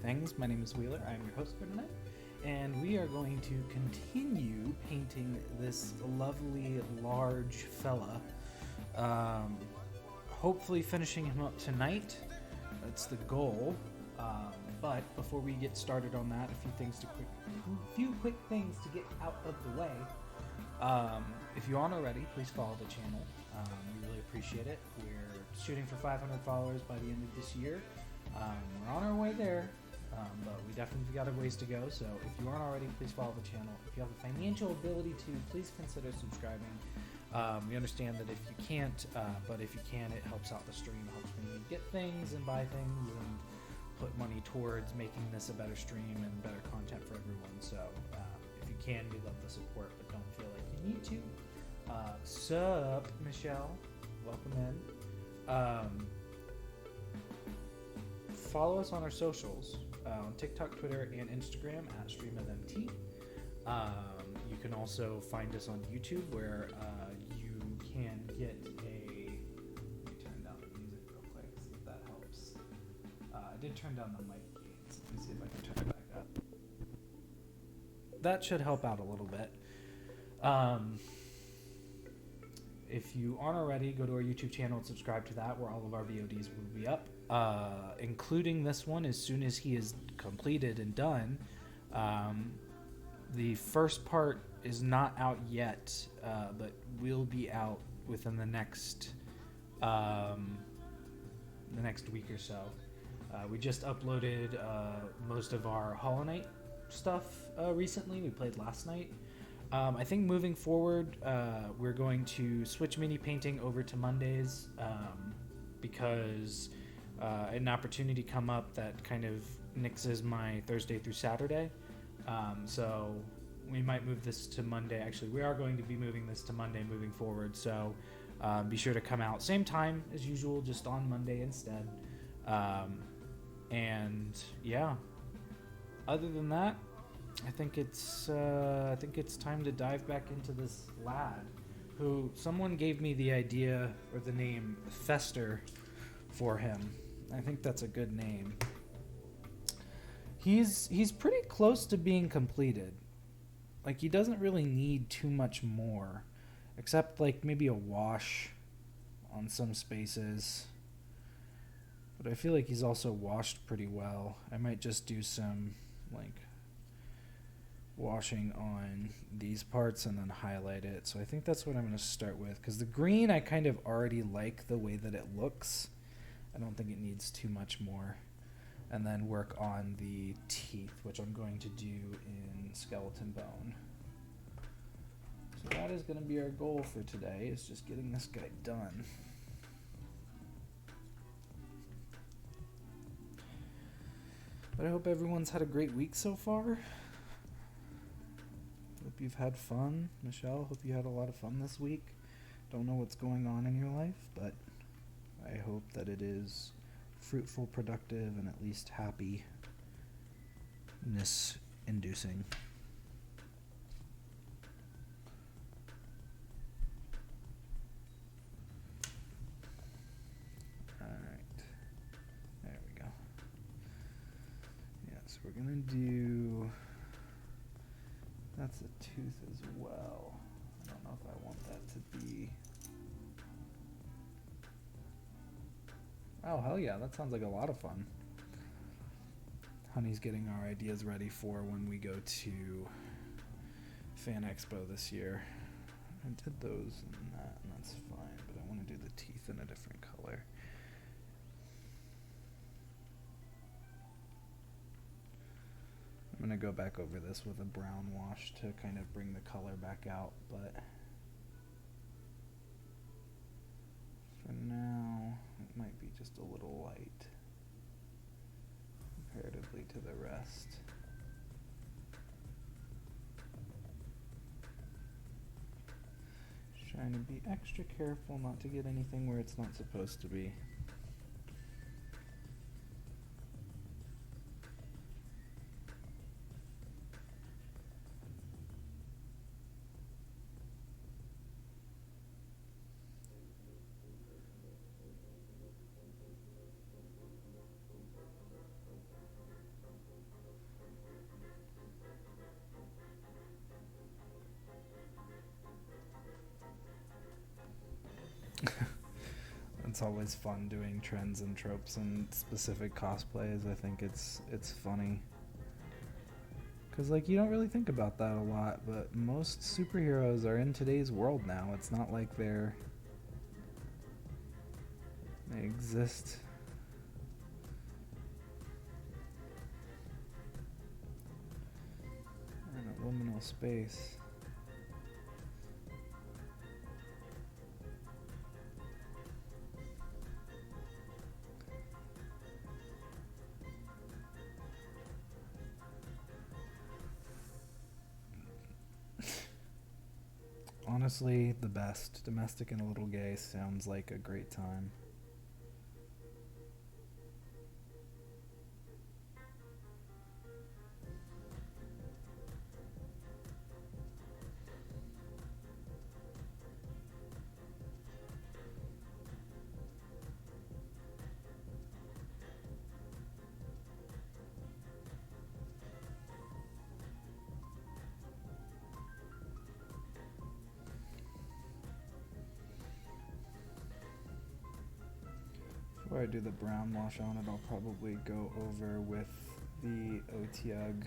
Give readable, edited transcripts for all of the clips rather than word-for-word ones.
things. My name is Wheeler. I'm your host for tonight, and we are going to continue painting this lovely large fella. Hopefully finishing him up tonight. That's the goal. But before we get started on that, a few quick things to get out of the way. If you aren't already, please follow the channel. We really appreciate it. We're shooting for 500 followers by the end of this year. We're on our way there, but we definitely got a ways to go. So if you aren't already, please follow the channel. If you have the financial ability to, please consider subscribing. We understand that if you can't, but if you can, it helps out the stream. It helps me get things and buy things and put money towards making this a better stream and better content for everyone. So if you can, we love the support, but don't feel like you need to. Sup, Michelle? Welcome in. Follow us on our socials, on TikTok, Twitter, and Instagram at StreamOfMT. You can also find us on YouTube, where you can get a... Let me turn down the music real quick, see if that helps. I did turn down the mic gains. Let me see if I can turn it back up. That should help out a little bit. If you aren't already, go to our YouTube channel and subscribe to that, where all of our VODs will be up, including this one as soon as he is completed and done. The first part is not out yet, but will be out within the next week or so. We just uploaded most of our Hollow Knight stuff recently. We played last night. I think moving forward, we're going to switch mini painting over to Mondays because an opportunity come up that kind of nixes my Thursday through Saturday. So we might move this to Monday. Actually, we are going to be moving this to Monday moving forward. So be sure to come out same time as usual, just on Monday instead. And yeah, other than that, I think it's time to dive back into this lad, who someone gave me the idea or the name Fester for him. I think that's a good name. He's pretty close to being completed. Like, he doesn't really need too much more, except like maybe a wash on some spaces. But I feel like he's also washed pretty well. I might just do some like washing on these parts and then highlight it. So I think that's what I'm going to start with, because the green I kind of already like the way that it looks. I don't think it needs too much more. And then work on the teeth, which I'm going to do in skeleton bone. So that is going to be our goal for today, is just getting this guy done. But I hope everyone's had a great week so far. Hope you've had fun. Michelle, hope you had a lot of fun this week. Don't know what's going on in your life, but I hope that it is fruitful, productive, and at least happiness inducing. Alright. There we go. Yes, we're gonna do... That's a tooth as well. I don't know if I want that to be... Oh, hell yeah, that sounds like a lot of fun. Honey's getting our ideas ready for when we go to Fan Expo this year. I did those and that, and that's fine, but I want to do the teeth in a different color. I'm going to go back over this with a brown wash to kind of bring the color back out, but for now, it might be just a little light comparatively to the rest. Just trying to be extra careful not to get anything where it's not supposed to be. always fun doing trends and tropes and specific cosplays. I think it's funny. Because, like, you don't really think about that a lot, but most superheroes are in today's world now. It's not like they exist in a liminal space. Honestly, the best. Domestic and a Little Gay sounds like a great time. Before I do the brown wash on it, I'll probably go over with the OTUG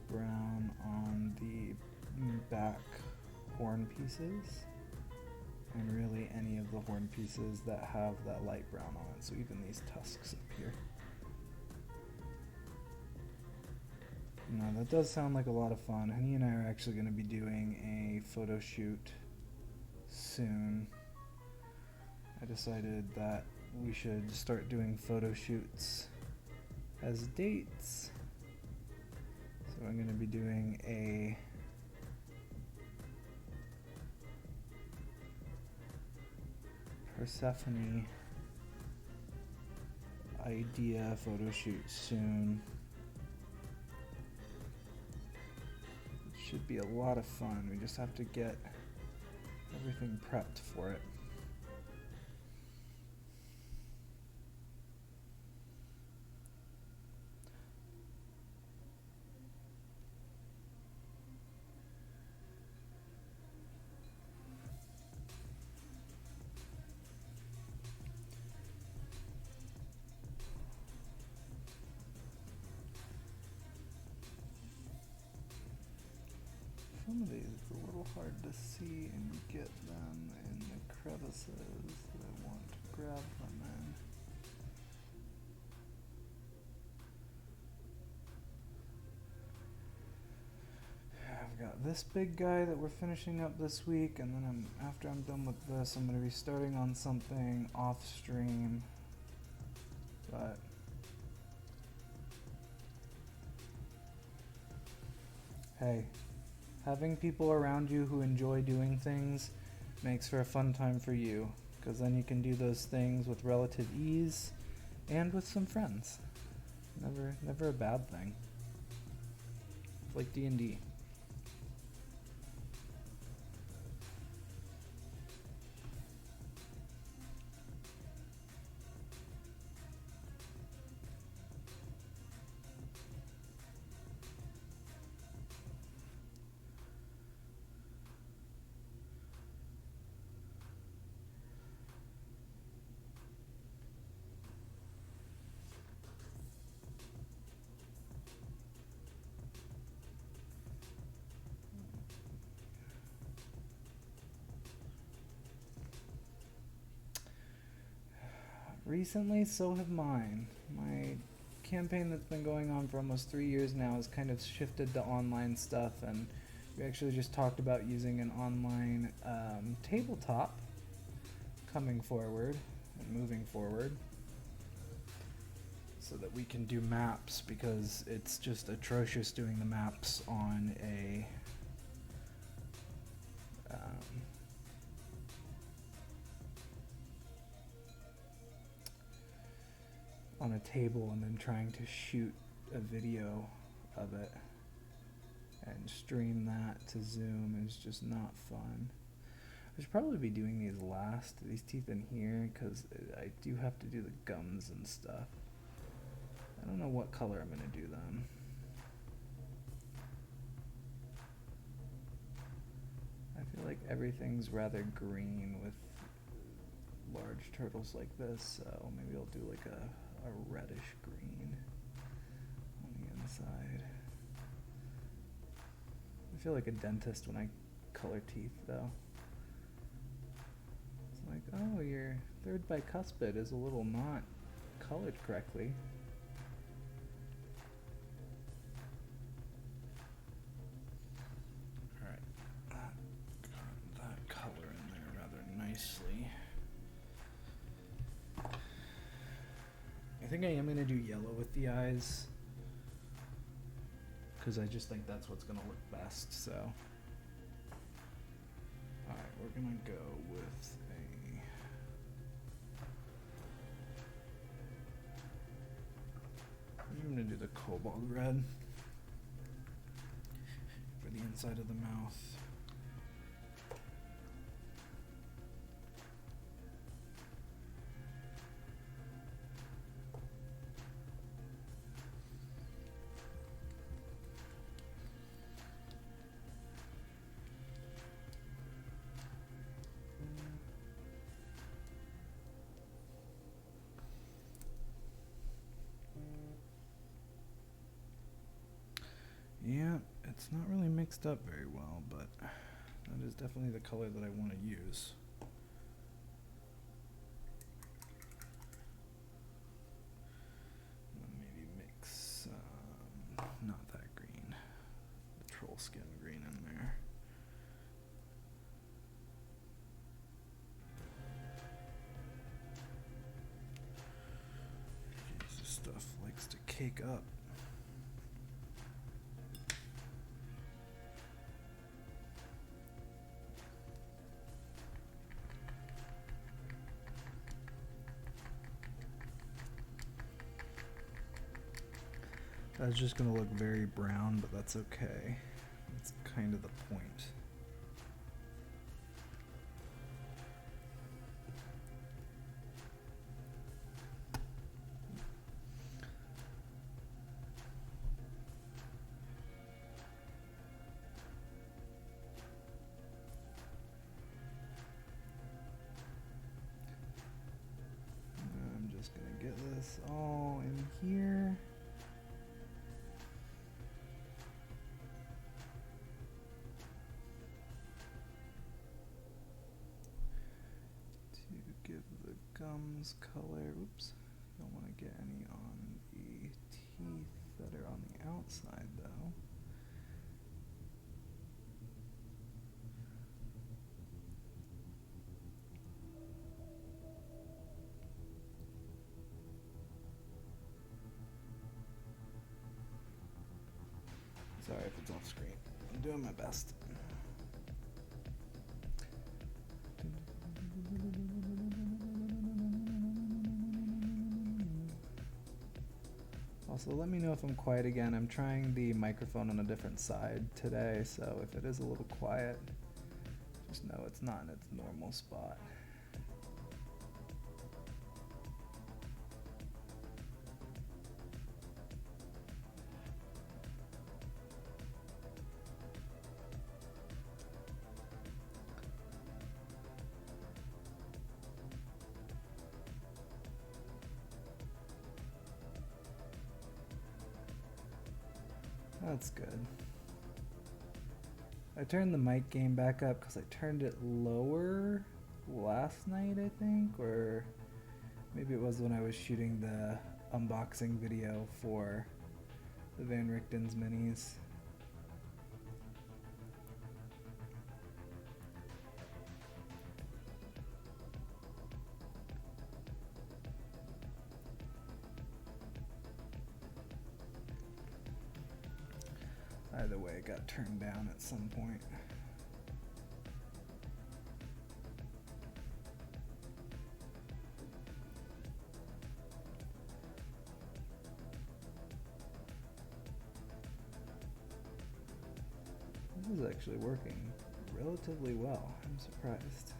brown on the back horn pieces, and really any of the horn pieces that have that light brown on it, so even these tusks up here. No, that does sound like a lot of fun. Honey and I are actually going to be doing a photo shoot soon. I decided that we should start doing photo shoots as dates. So I'm going to be doing a Persephone idea photo shoot soon. It should be a lot of fun. We just have to get everything prepped for it. Some of these, it's a little hard to see and get them in the crevices that I want to grab them in. I've got this big guy that we're finishing up this week, and then after I'm done with this, I'm going to be starting on something off stream. But hey, having people around you who enjoy doing things makes for a fun time for you, because then you can do those things with relative ease and with some friends. Never a bad thing. It's like D&D. Recently, so have mine. My campaign that's been going on for almost 3 years now has kind of shifted to online stuff, and we actually just talked about using an online tabletop coming forward and moving forward so that we can do maps, because it's just atrocious doing the maps on a table and then trying to shoot a video of it and stream that to Zoom is just not fun. I should probably be doing these teeth in here, because I do have to do the gums and stuff. I don't know what color I'm going to do them. I feel like everything's rather green with large turtles like this, so maybe I'll do like a reddish green on the inside. I feel like a dentist when I color teeth, though. It's like, oh, your third bicuspid is a little not colored correctly. Alright, got that color in there rather nicely. I think I am going to do yellow with the eyes, because I just think that's what's going to look best, so. Alright, we're going to go with I'm going to do the cobalt red for the inside of the mouth. Yeah, it's not really mixed up very well, but that is definitely the color that I want to use. Maybe mix, not that green, the troll skin green in there. This stuff likes to cake up. That's just going to look very brown, but that's okay. That's kind of the point. I'm just going to get this all in here. Gums color. Oops, don't want to get any on the teeth that are on the outside though. Sorry if it's off screen. I'm doing my best. Also, let me know if I'm quiet again. I'm trying the microphone on a different side today, so if it is a little quiet, just know it's not in its normal spot. That's good. I turned the mic gain back up because I turned it lower last night, I think, or maybe it was when I was shooting the unboxing video for the Van Richten's minis. Either way, it got turned down at some point. This is actually working relatively well. I'm surprised.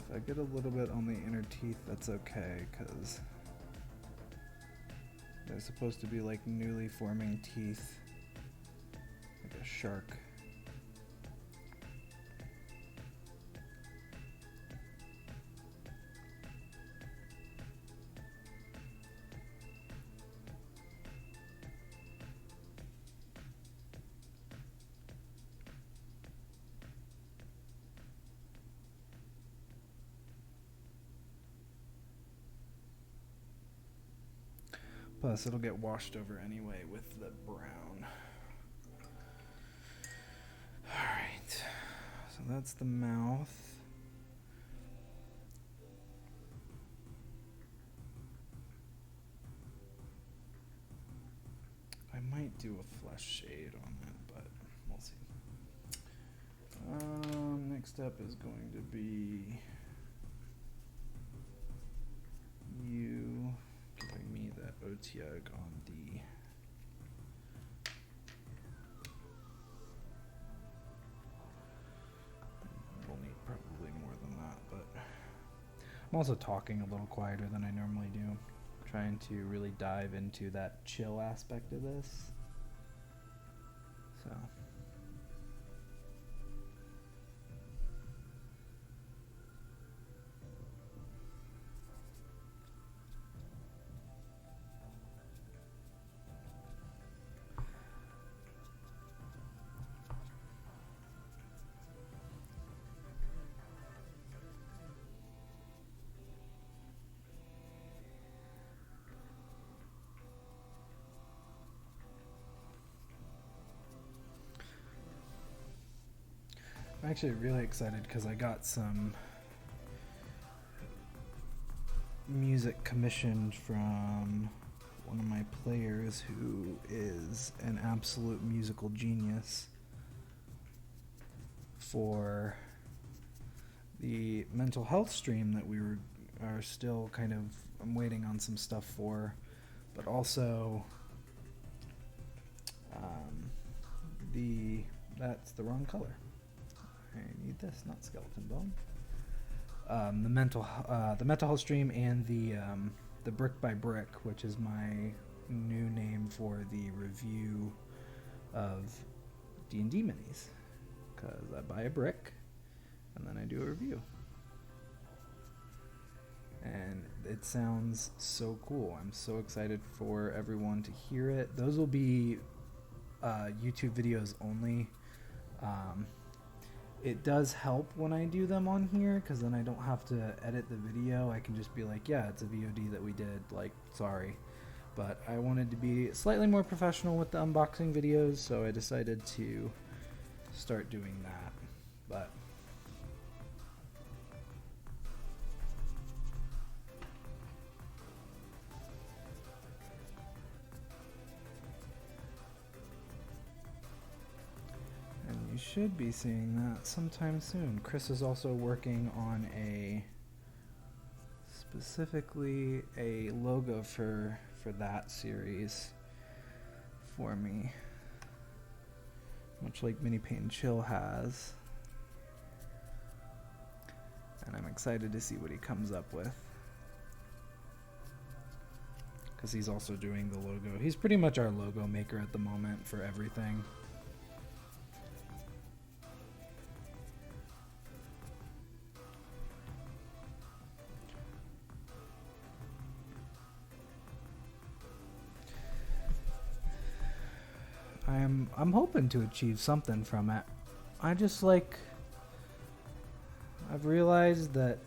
If I get a little bit on the inner teeth, that's okay, because they're supposed to be like newly forming teeth, like a shark. Plus, it'll get washed over anyway with the brown. Alright, so that's the mouth. I might do a flesh shade on it, but we'll see. Next up is going to be you giving me that Otiug on D. We'll need probably more than that, but I'm also talking a little quieter than I normally do, trying to really dive into that chill aspect of this. So I'm actually really excited because I got some music commissioned from one of my players who is an absolute musical genius for the mental health stream that we are still kind of, I'm waiting on some stuff for, but also that's the wrong color. I need this, not skeleton bone. The mental health stream and the brick by brick, which is my new name for the review of D&D minis, because I buy a brick and then I do a review, and it sounds so cool. I'm so excited for everyone to hear it. Those will be YouTube videos only. It does help when I do them on here, because then I don't have to edit the video. I can just be like, yeah, it's a VOD that we did, like, sorry. But I wanted to be slightly more professional with the unboxing videos, so I decided to start doing that. But you should be seeing that sometime soon. Chris is also working on specifically a logo for that series for me, much like Mini Paint and Chill has, and I'm excited to see what he comes up with, because he's also doing the logo. He's pretty much our logo maker at the moment for everything. I'm hoping to achieve something from it. I've realized that,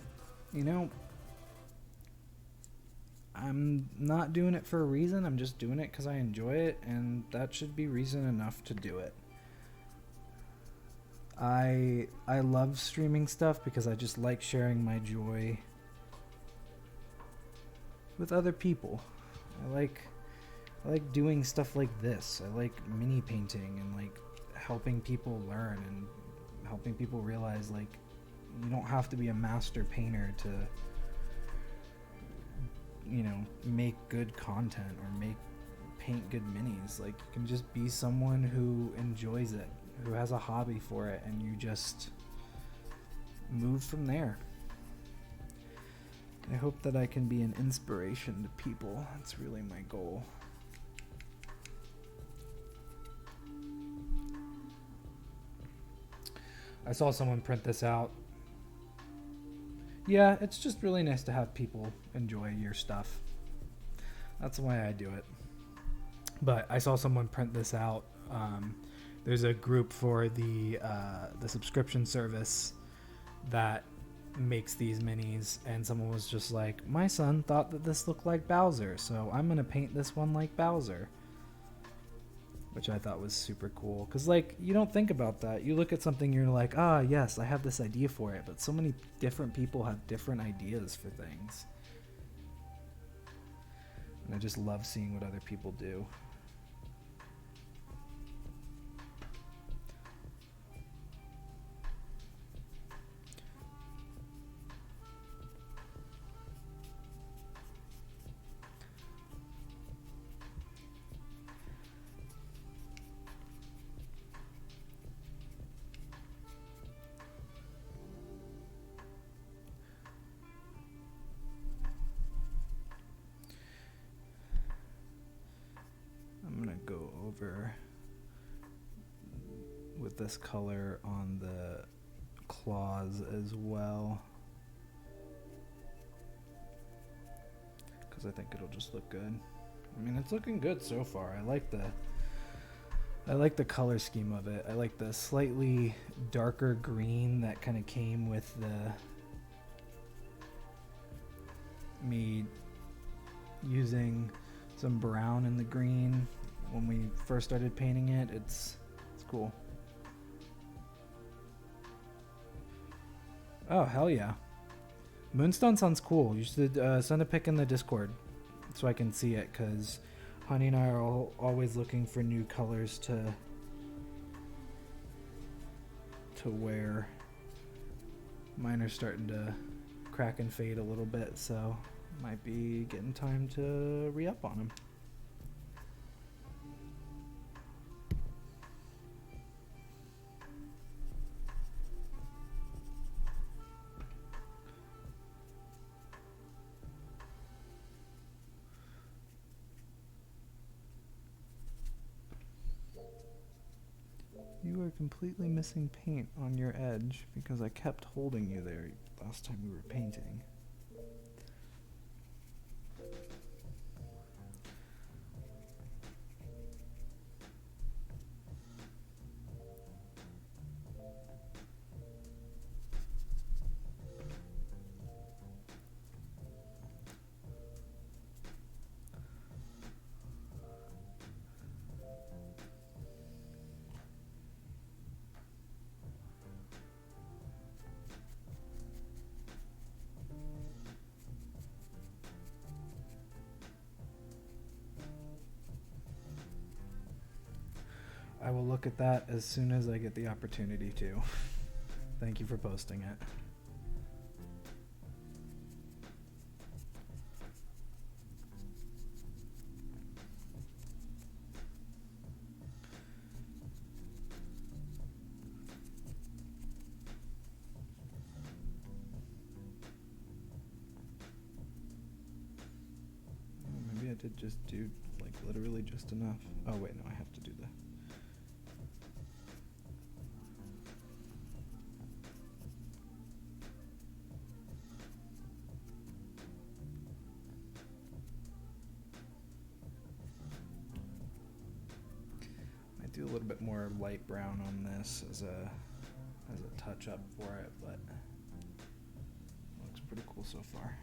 I'm not doing it for a reason. I'm just doing it because I enjoy it, and that should be reason enough to do it. I love streaming stuff because I just like sharing my joy with other people. I like doing stuff like this. I like mini painting and like helping people learn and helping people realize, like, you don't have to be a master painter to, make good content or paint good minis. Like, you can just be someone who enjoys it, who has a hobby for it, and you just move from there. I hope that I can be an inspiration to people. That's really my goal. I saw someone print this out. Yeah, it's just really nice to have people enjoy your stuff. That's why I do it. But I saw someone print this out. There's a group for the subscription service that makes these minis, and someone was just like, my son thought that this looked like Bowser, so I'm gonna paint this one like Bowser, which I thought was super cool. Because, like, you don't think about that. You look at something, you're like, ah, yes, I have this idea for it, but so many different people have different ideas for things, and I just love seeing what other people do. Go over with this color on the claws as well, because I think it'll just look good. I mean, it's looking good so far. I like the color scheme of it. I like the slightly darker green that kind of came with me using some brown in the green when we first started painting it. It's cool. Oh, hell yeah. Moonstone sounds cool. You should send a pic in the Discord so I can see it, because Honey and I are always looking for new colors to wear. Mine are starting to crack and fade a little bit, so might be getting time to re-up on them. You are completely missing paint on your edge because I kept holding you there last time we were painting. I will look at that as soon as I get the opportunity to. Thank you for posting it. Maybe I did just do, like, literally just enough. Oh wait, no, I have to do the... do a little bit more light brown on this as a touch up for it, but it looks pretty cool so far.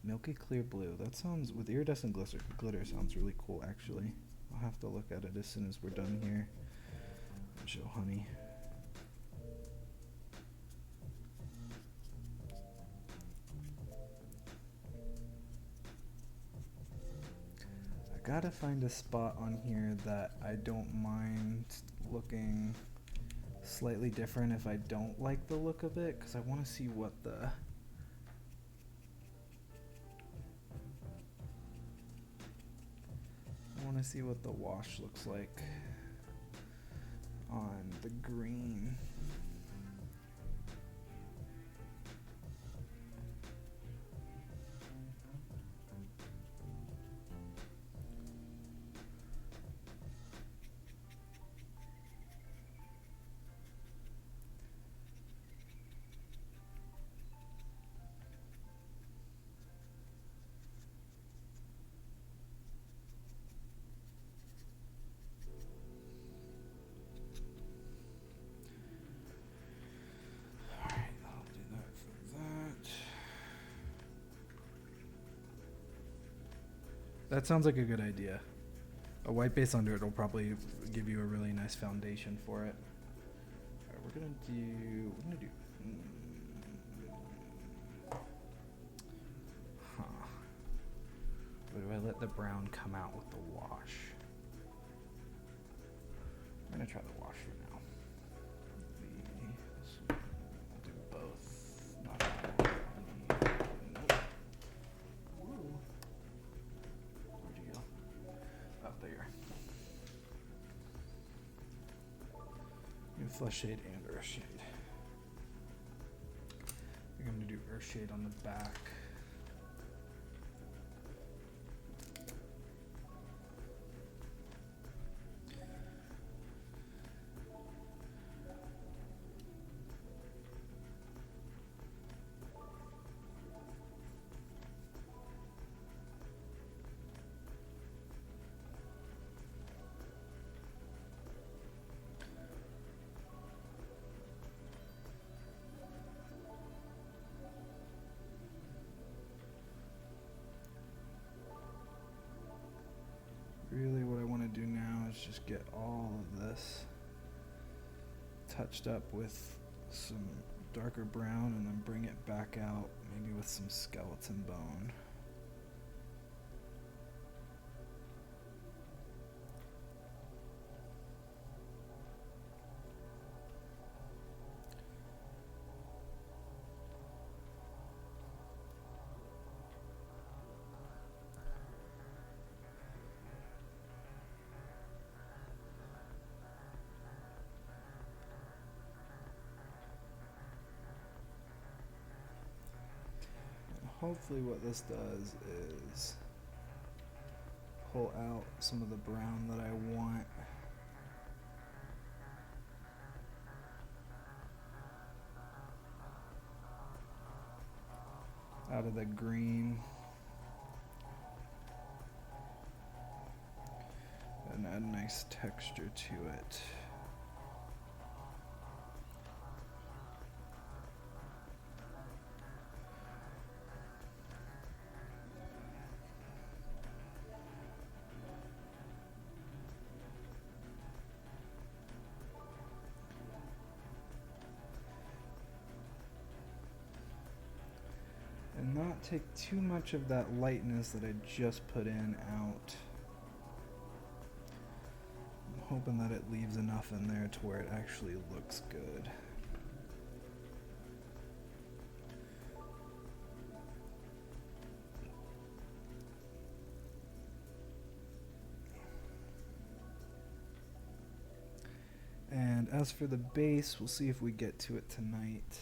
Milky clear blue. That sounds, with iridescent glitter sounds really cool, actually. I'll have to look at it as soon as we're done here and show Honey. Gotta find a spot on here that I don't mind looking slightly different if I don't like the look of it, because I want to see what the wash looks like on the green. That sounds like a good idea. A white base under it will probably give you a really nice foundation for it. Alright, we're gonna do. Huh. Or do I let the brown come out with the wash? I'm gonna try the wash for now. I'll do both. Not nope. Whoa. Where'd you go? Oh, there you are. New flesh shade and earth shade. I think I'm gonna do earth shade on the back. Really what I want to do now is just get all of this touched up with some darker brown and then bring it back out maybe with some skeleton bone. Hopefully what this does is pull out some of the brown that I want. Out of the green. And add nice texture to it. And not take too much of that lightness that I just put in out. I'm hoping that it leaves enough in there to where it actually looks good. And as for the base, we'll see if we get to it tonight.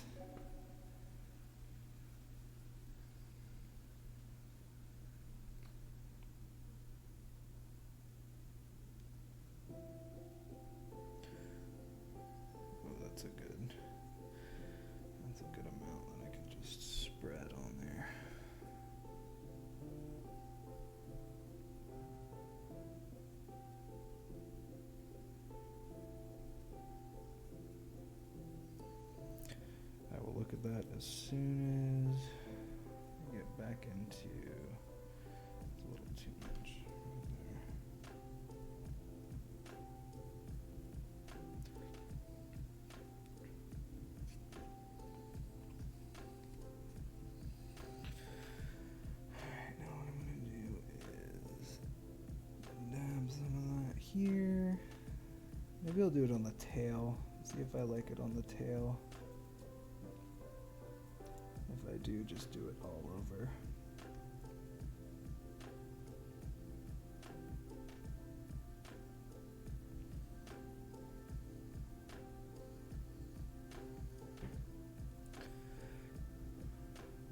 That's a good amount that I can just spread on there. I will look at that as soon as I get back into. It's a little too much right there. Alright, now what I'm going to do is dab some of that here. Maybe I'll do it on the tail. See if I like it on the tail. If I do, just do it all over.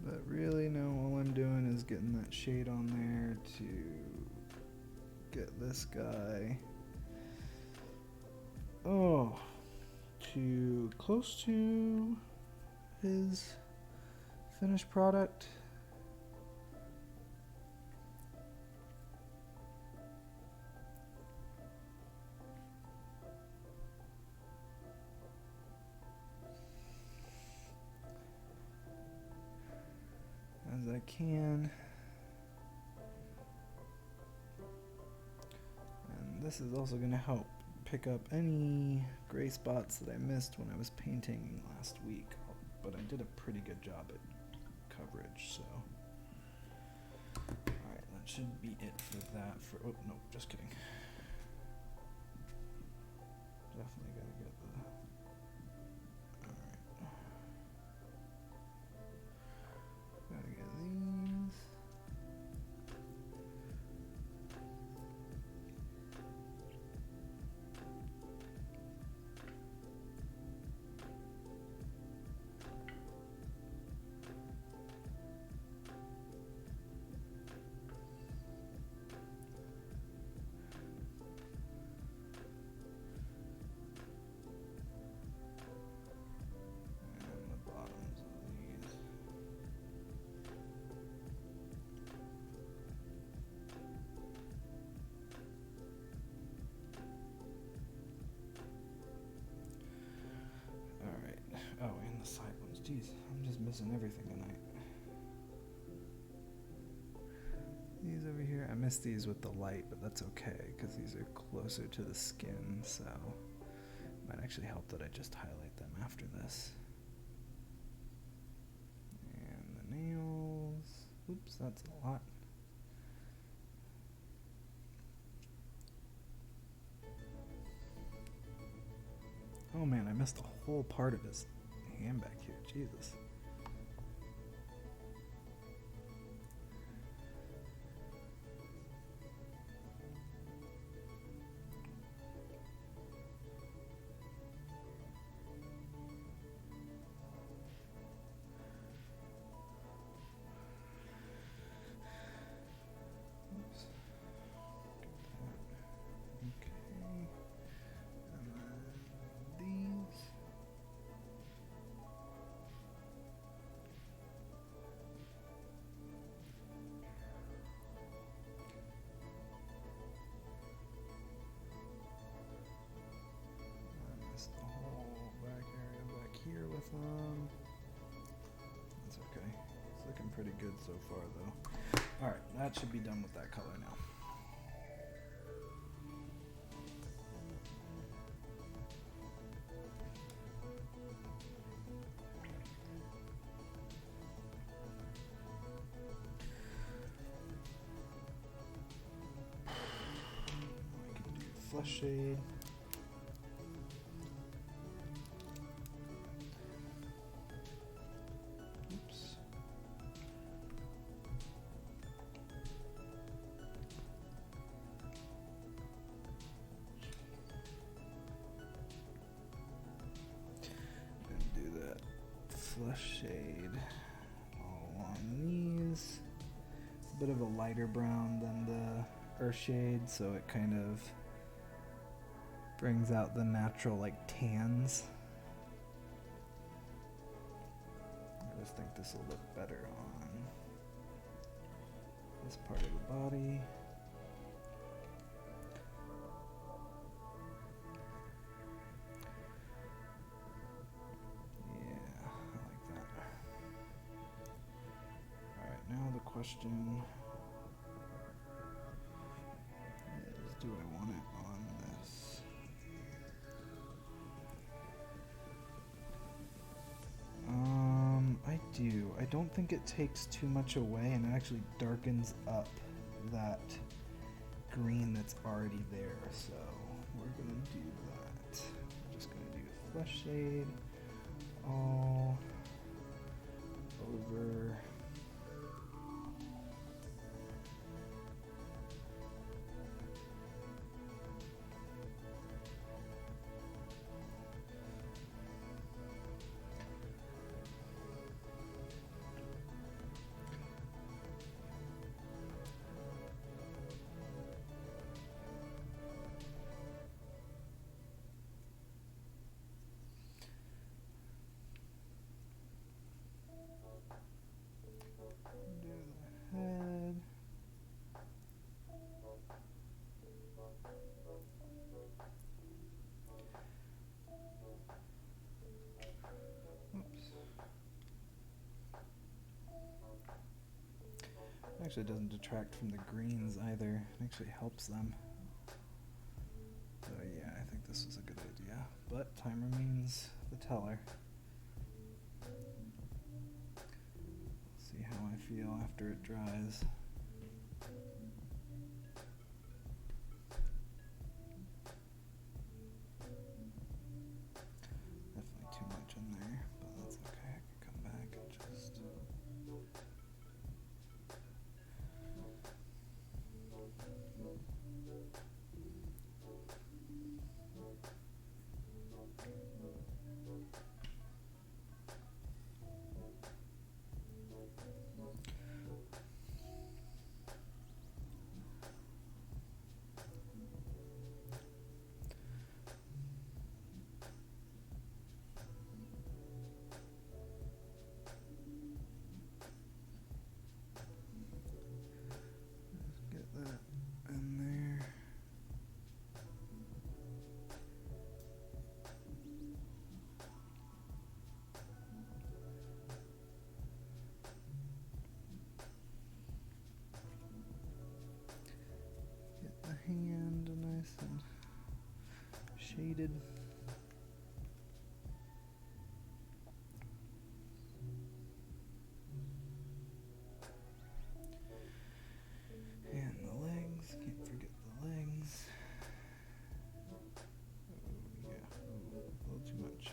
But really, no, all I'm doing is getting that shade on there to get this guy, to close to his finished product. As I can. this is also going to help pick up any gray spots that I missed when I was painting last week. But I did a pretty good job at coverage, so. Alright, that should be it for that. Oh, no, just kidding. Definitely gotta get the. Alright. Gotta get these. Oh, and the side ones. Jeez, I'm just missing everything tonight. These over here, I missed these with the light, but that's okay, because these are closer to the skin, so it might actually help that I just highlight them after this. And the nails. Oops, that's a lot. Oh man, I missed a whole part of his hand back here. Jesus. Oops. Okay. And then these. I missed the whole back area back here with them. That's okay. It's looking pretty good so far, though. Alright, that should be done with that color now. I can do flesh shade. Oops. And do that flesh shade all along these. It's a bit of a lighter brown than the earth shade, so it kind of brings out the natural like tans. I just think this will look better on this part of the body. Yeah, I like that. Alright, now the question is, do I want it on this? I do. I don't think it takes too much away, and it actually darkens up that green that's already there, so we're gonna do that. We're just gonna do flesh shade all over. Do the head. Oops. Actually, it doesn't detract from the greens either. It actually helps them. but time remains the teller. See how I feel after it dries. Definitely too much in there, but that's okay. I can come back and just... Get that in there. Get the hand nice and shaded. And the legs, can't forget the legs. Oh yeah, ooh, a little too much.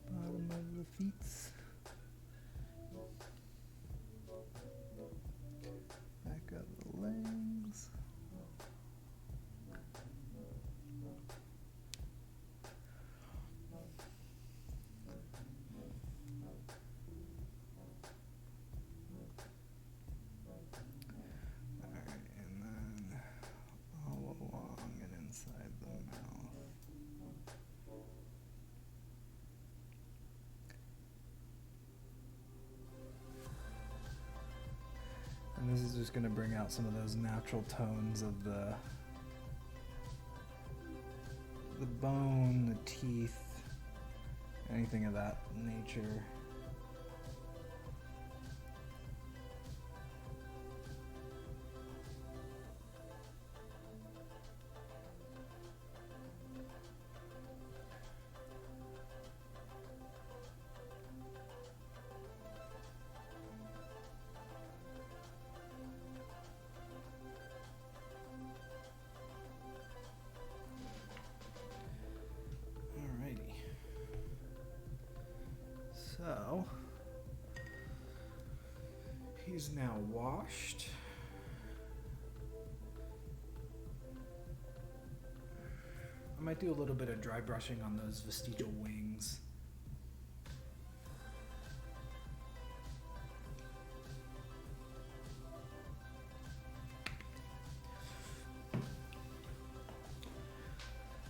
Bottom of the feet. Back of the legs. Alright, and then all along and inside the mouth. And this is just going to bring out some of those natural tones of the bone, the teeth, anything of that nature. Alrighty. So, he's now washed. I might do a little bit of dry brushing on those vestigial wings.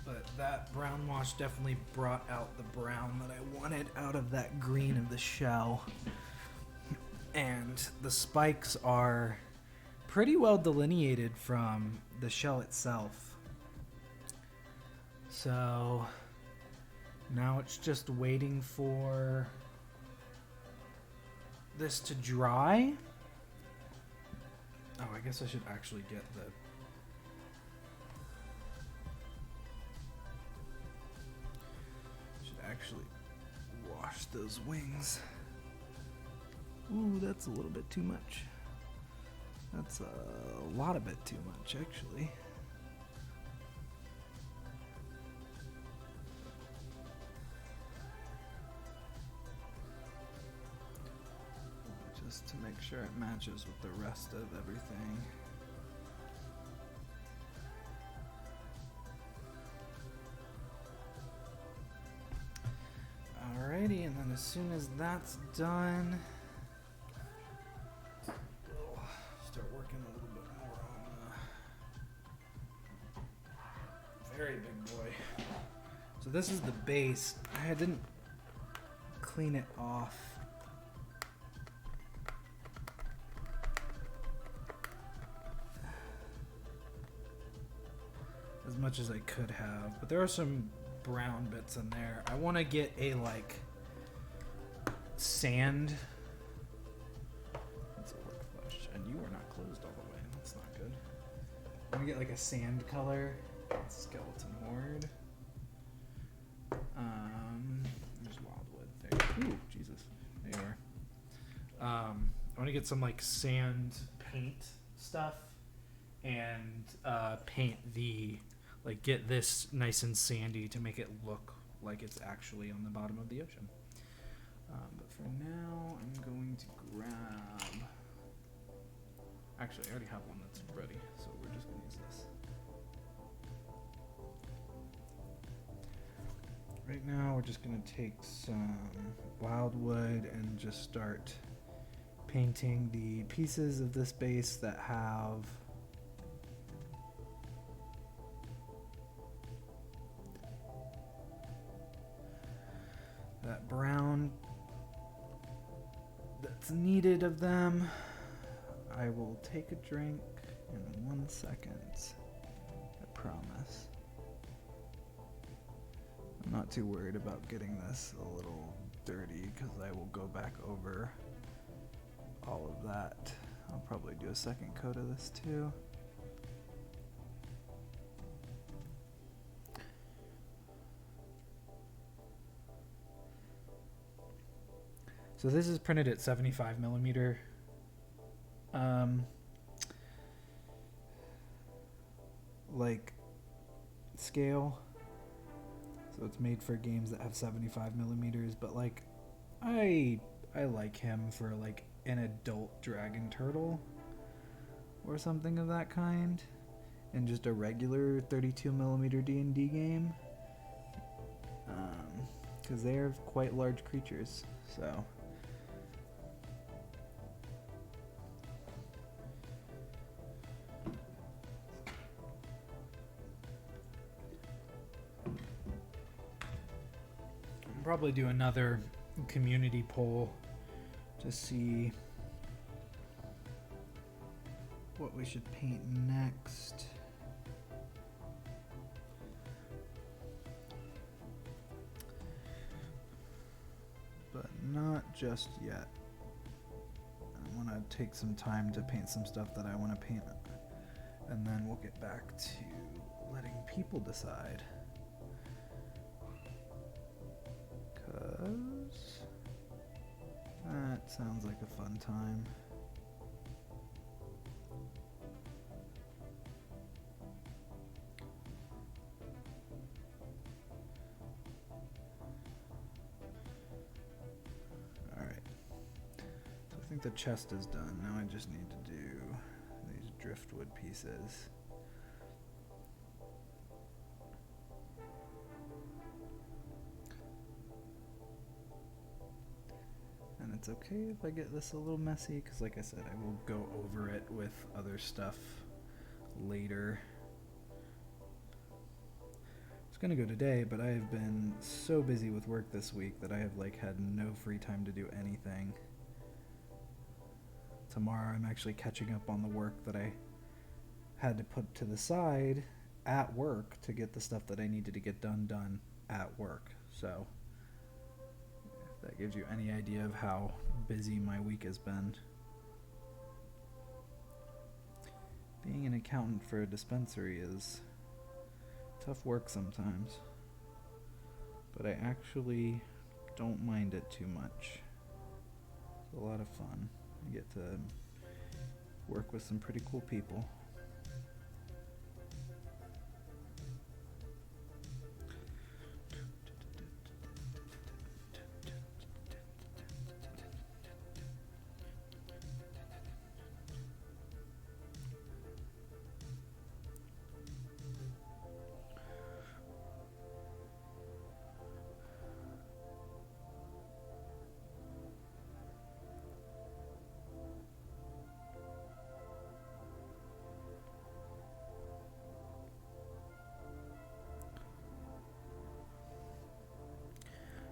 But that brown wash definitely brought out the brown that I wanted out of that green of the shell. And the spikes are pretty well delineated from the shell itself. So now it's just waiting for this to dry. Oh, I guess I should actually get the... actually wash those wings. Ooh, that's a little bit too much. That's a lot of bit too much, actually. Just to make sure it matches with the rest of everything. Alrighty, and then as soon as that's done, we'll start working a little bit more on the very big boy. So this is the base. I didn't clean it off as much as I could have, but there are some brown bits in there. I want to get a like sand. That's a workbench, and you are not closed all the way. That's not good. I want to get like a sand color. Skeleton horde. There's wildwood. There. Ooh, Jesus. There you are. I want to get some like sand paint stuff and paint the like get this nice and sandy to make it look like it's actually on the bottom of the ocean. But for now, I'm going to grab. Actually, I already have one that's ready, so we're just going to use this. Right now, we're just going to take some wildwood and just start painting the pieces of this base that have that brown that's needed of them. I will take a drink in 1 second. I promise. I'm not too worried about getting this a little dirty because I will go back over all of that. I'll probably do a second coat of this too. So this is printed at 75 millimeter. Like scale. So it's made for games that have 75 millimeters, but like I like him for like an adult dragon turtle or something of that kind, and just a regular 32 millimeter D&D game, because they're quite large creatures. So I'll probably do another community poll to see what we should paint next. But not just yet. I want to take some time to paint some stuff that I want to paint, and then we'll get back to letting people decide. Because that sounds like a fun time. Alright. So I think the chest is done. Now I just need to do these driftwood pieces. And it's okay if I get this a little messy, because like I said, I will go over it with other stuff later. It's gonna go today, but I have been so busy with work this week that I have like had no free time to do anything. Tomorrow I'm actually catching up on the work that I had to put to the side at work to get the stuff that I needed to get done at work. So if that gives you any idea of how busy my week has been. Being an accountant for a dispensary is tough work sometimes, but I actually don't mind it too much. It's a lot of fun. I get to work with some pretty cool people.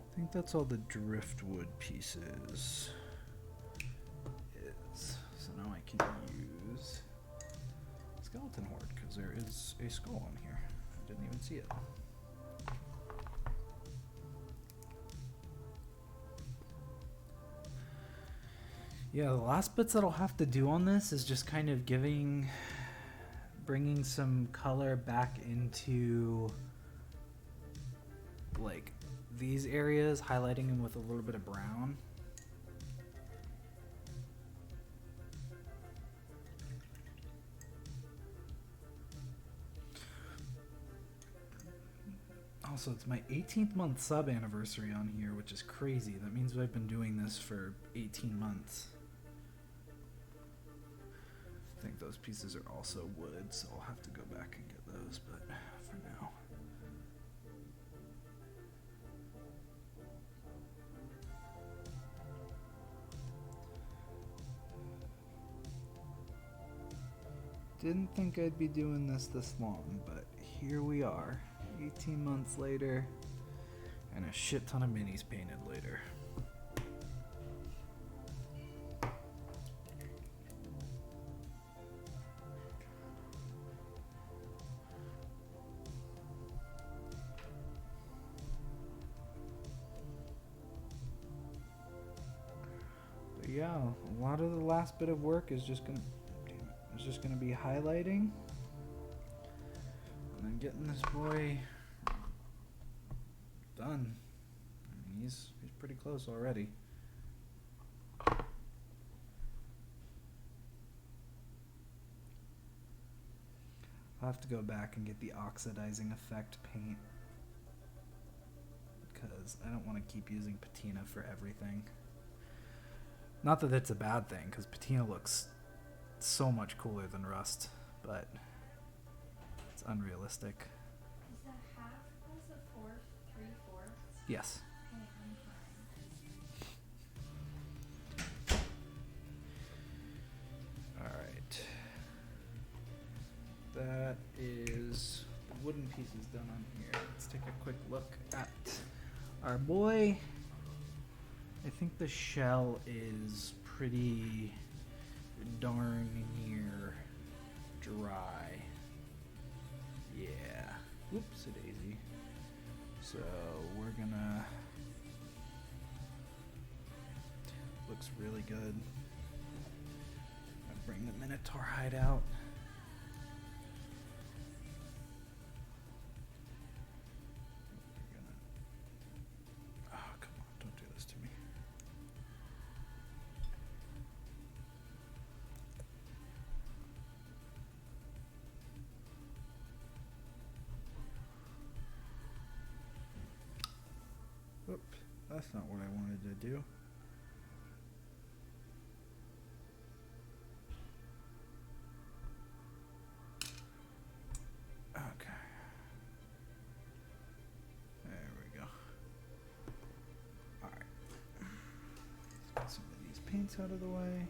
I think that's all the driftwood pieces is. So now I can use skeleton horde because there is a skull on here. Didn't even see it. Yeah, the last bits that I'll have to do on this is just kind of bringing some color back into like these areas, highlighting them with a little bit of brown. Also, it's my 18th month sub anniversary on here, which is crazy. That means I've been doing this for 18 months. I think those pieces are also wood, so I'll have to go back and get those, but for now. Didn't think I'd be doing this long, but here we are, 18 months later, and a shit ton of minis painted later. But yeah, a lot of the last bit of work is just gonna be highlighting and then getting this boy done. I mean, he's pretty close already. I'll have to go back and get the oxidizing effect paint because I don't want to keep using patina for everything. Not that it's a bad thing, because patina looks so much cooler than rust, but it's unrealistic. Is that half plus a fourth, 3/4? Yes. Okay, I'm fine. Alright. That is the wooden pieces done on here. Let's take a quick look at our boy. I think the shell is pretty darn near dry. Yeah. Whoopsie daisy. So we're gonna. Looks really good. I'll bring the Minotaur hide out. We're gonna. Oh, come on! Don't do this to me. Oop, that's not what I wanted to do. Okay. There we go. Alright. Let's get some of these paints out of the way.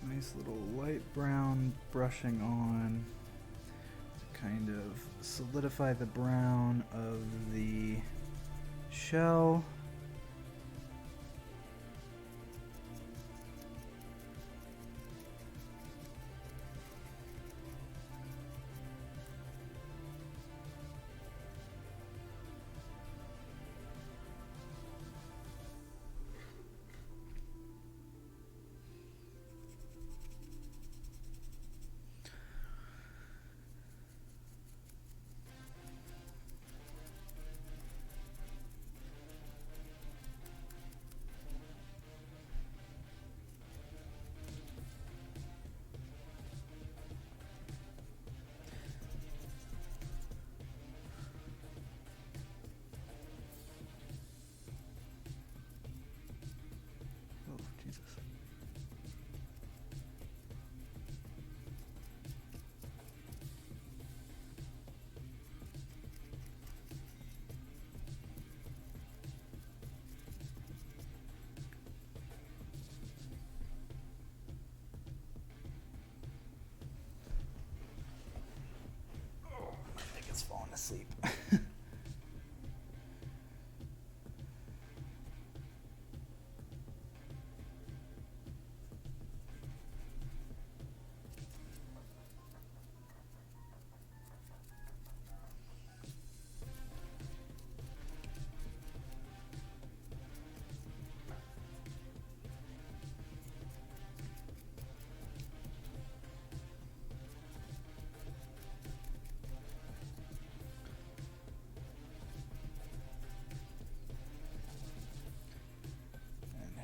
Nice little light brown brushing on to kind of solidify the brown of the shell.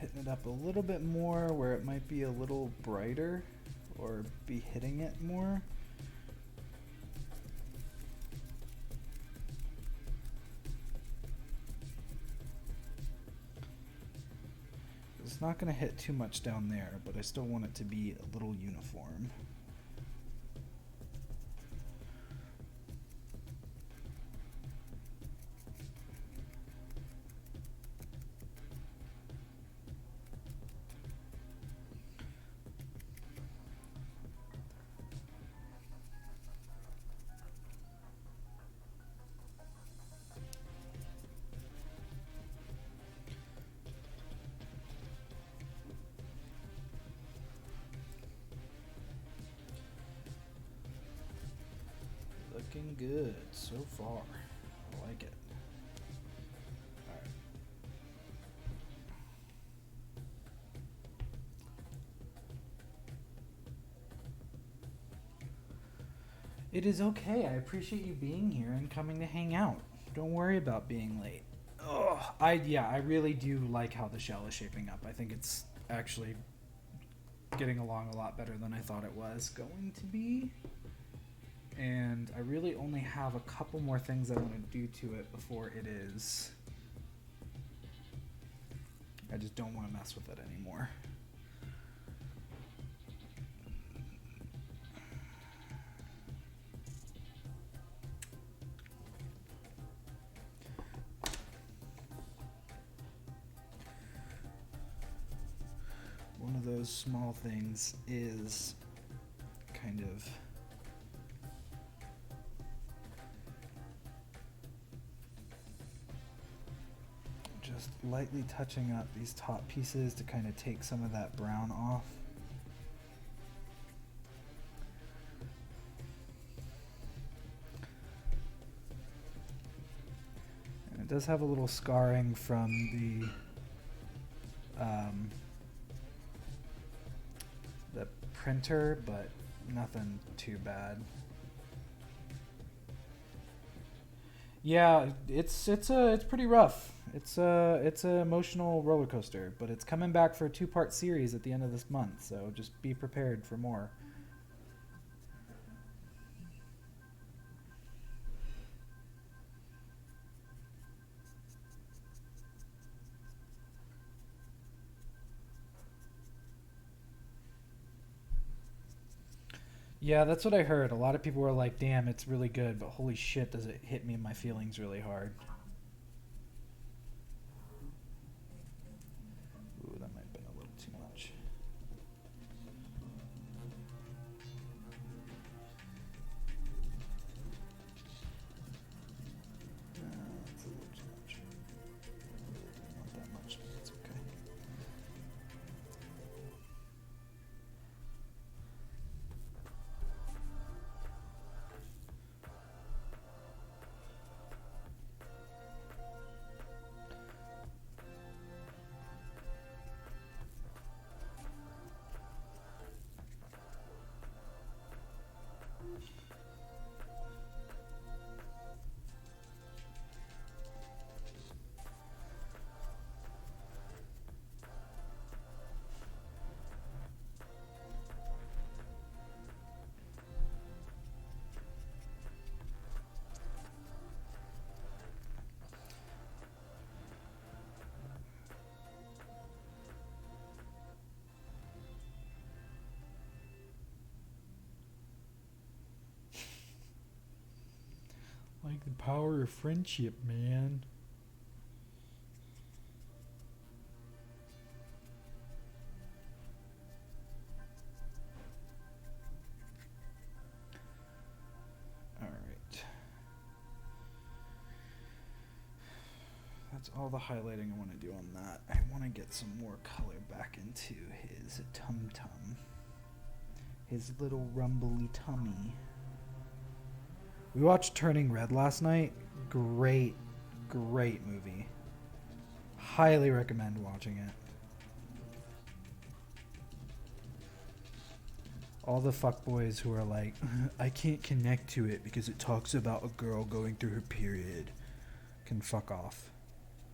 hitting it up a little bit more where it might be a little brighter or be hitting it more. It's not going to hit too much down there, but I still want it to be a little uniform. Looking good so far. I like it. All right. It is okay. I appreciate you being here and coming to hang out. Don't worry about being late. Oh, I really do like how the shell is shaping up. I think it's actually getting along a lot better than I thought it was going to be. And I really only have a couple more things I want to do to it before it is. I just don't want to mess with it anymore. One of those small things is kind of just lightly touching up these top pieces to kind of take some of that brown off. And it does have a little scarring from the printer, but nothing too bad. Yeah, it's pretty rough. It's an emotional roller coaster, but it's coming back for a 2-part series at the end of this month, so just be prepared for more. Yeah, that's what I heard. A lot of people were like, damn, it's really good, but holy shit, does it hit me in my feelings really hard. Ooh, that might have been a little too much. That's a little too much. Not that much, but it's okay. Like the power of friendship, man. All right. That's all the highlighting I want to do on that. I want to get some more color back into his tum-tum. His little rumbly tummy. We watched Turning Red last night. Great movie. Highly recommend watching it. All the fuckboys who are like, I can't connect to it because it talks about a girl going through her period, can fuck off.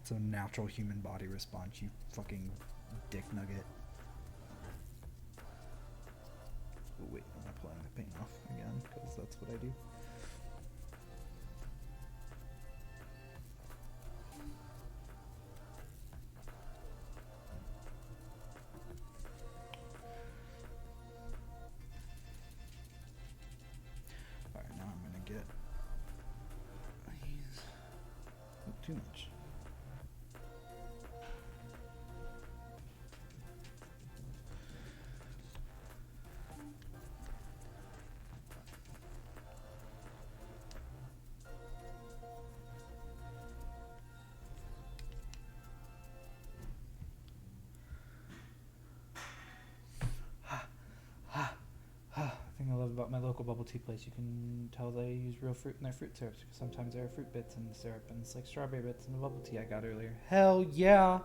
It's a natural human body response, you fucking dick nugget. Oh, wait, I'm applying the paint off again because that's what I do. Alright, now I'm gonna get these. Not too much. Thing I love about my local bubble tea place, you can tell they use real fruit in their fruit syrups because sometimes there are fruit bits in the syrup, and it's like strawberry bits in the bubble tea I got earlier. Hell yeah!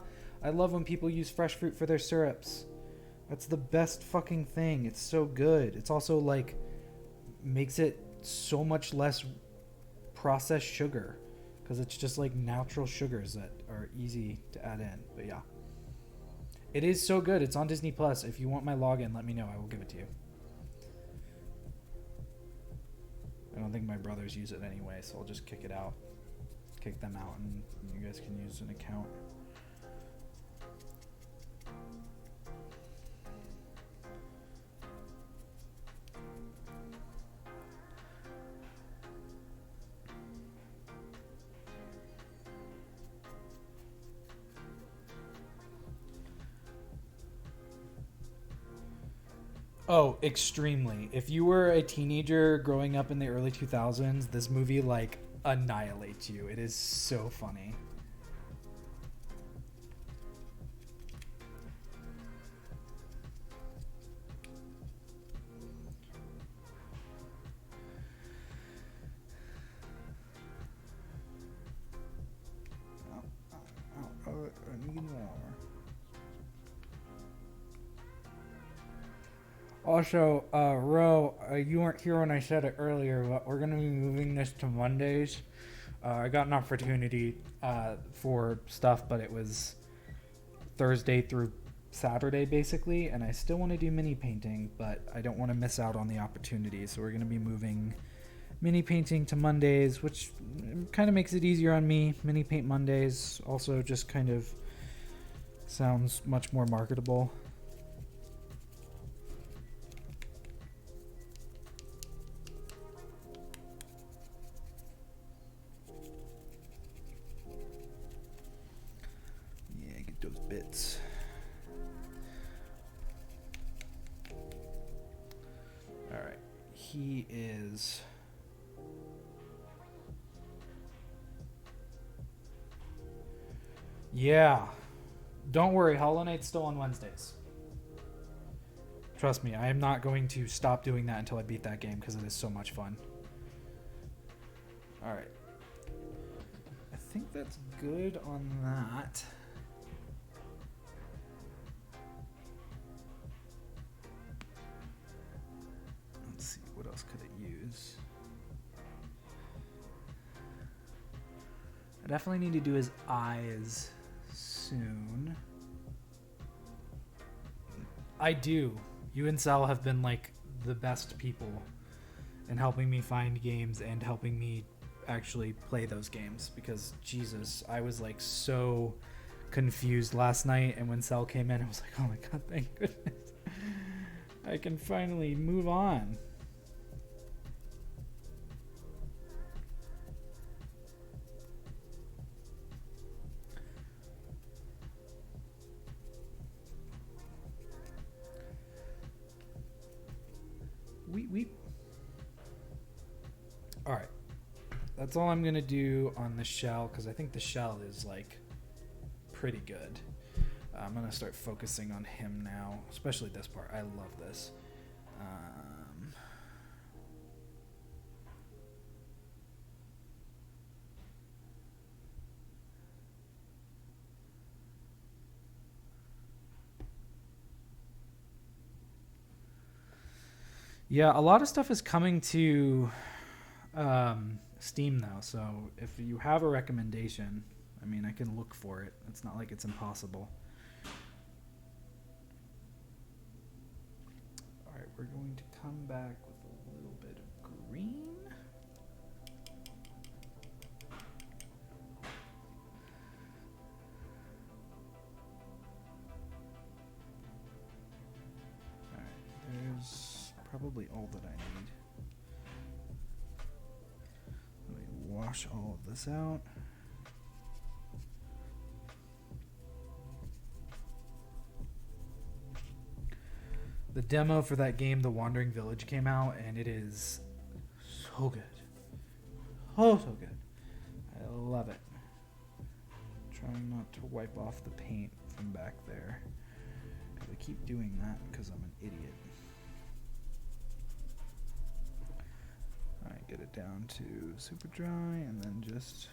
I love when people use fresh fruit for their syrups. That's the best fucking thing. It's so good. It's also like makes it so much less processed sugar because it's just like natural sugars that are easy to add in. But yeah, it is so good. It's on Disney Plus. If you want my login, let me know. I will give it to you. I don't think my brothers use it anyway, so I'll just kick them out, and you guys can use an account. Oh, extremely. If you were a teenager growing up in the early 2000s, this movie, like, annihilates you. It is so funny. I need more. Also, Ro, you weren't here when I said it earlier, but we're going to be moving this to Mondays. I got an opportunity for stuff, but it was Thursday through Saturday, basically, and I still want to do mini painting, but I don't want to miss out on the opportunity, so we're going to be moving mini painting to Mondays, which kind of makes it easier on me. Mini paint Mondays also just kind of sounds much more marketable. Those bits. All right, he is. Yeah, don't worry. Hollow Knight's still on Wednesdays. Trust me, I am not going to stop doing that until I beat that game because it is so much fun. All right, I think that's good on that. Let's see, what else could it use? I definitely need to do his eyes soon. I do. You and Sal have been like the best people in helping me find games and helping me actually play those games because Jesus, I was like so confused last night, and when Sal came in I was like, oh my god, thank goodness. I can finally move on. Weep. All right, that's all I'm gonna do on the shell because I think the shell is like pretty good. I'm gonna start focusing on him now, especially this part. I love this. Yeah, a lot of stuff is coming to Steam now, so if you have a recommendation, I mean, I can look for it. It's not like it's impossible. we're going to come back with a little bit of green. There's probably all that I need. Let me wash all of this out. The demo for that game, The Wandering Village, came out, and it is so good. Oh, so good. I love it. Trying not to wipe off the paint from back there. I keep doing that because I'm an idiot. Alright, get it down to super dry and then just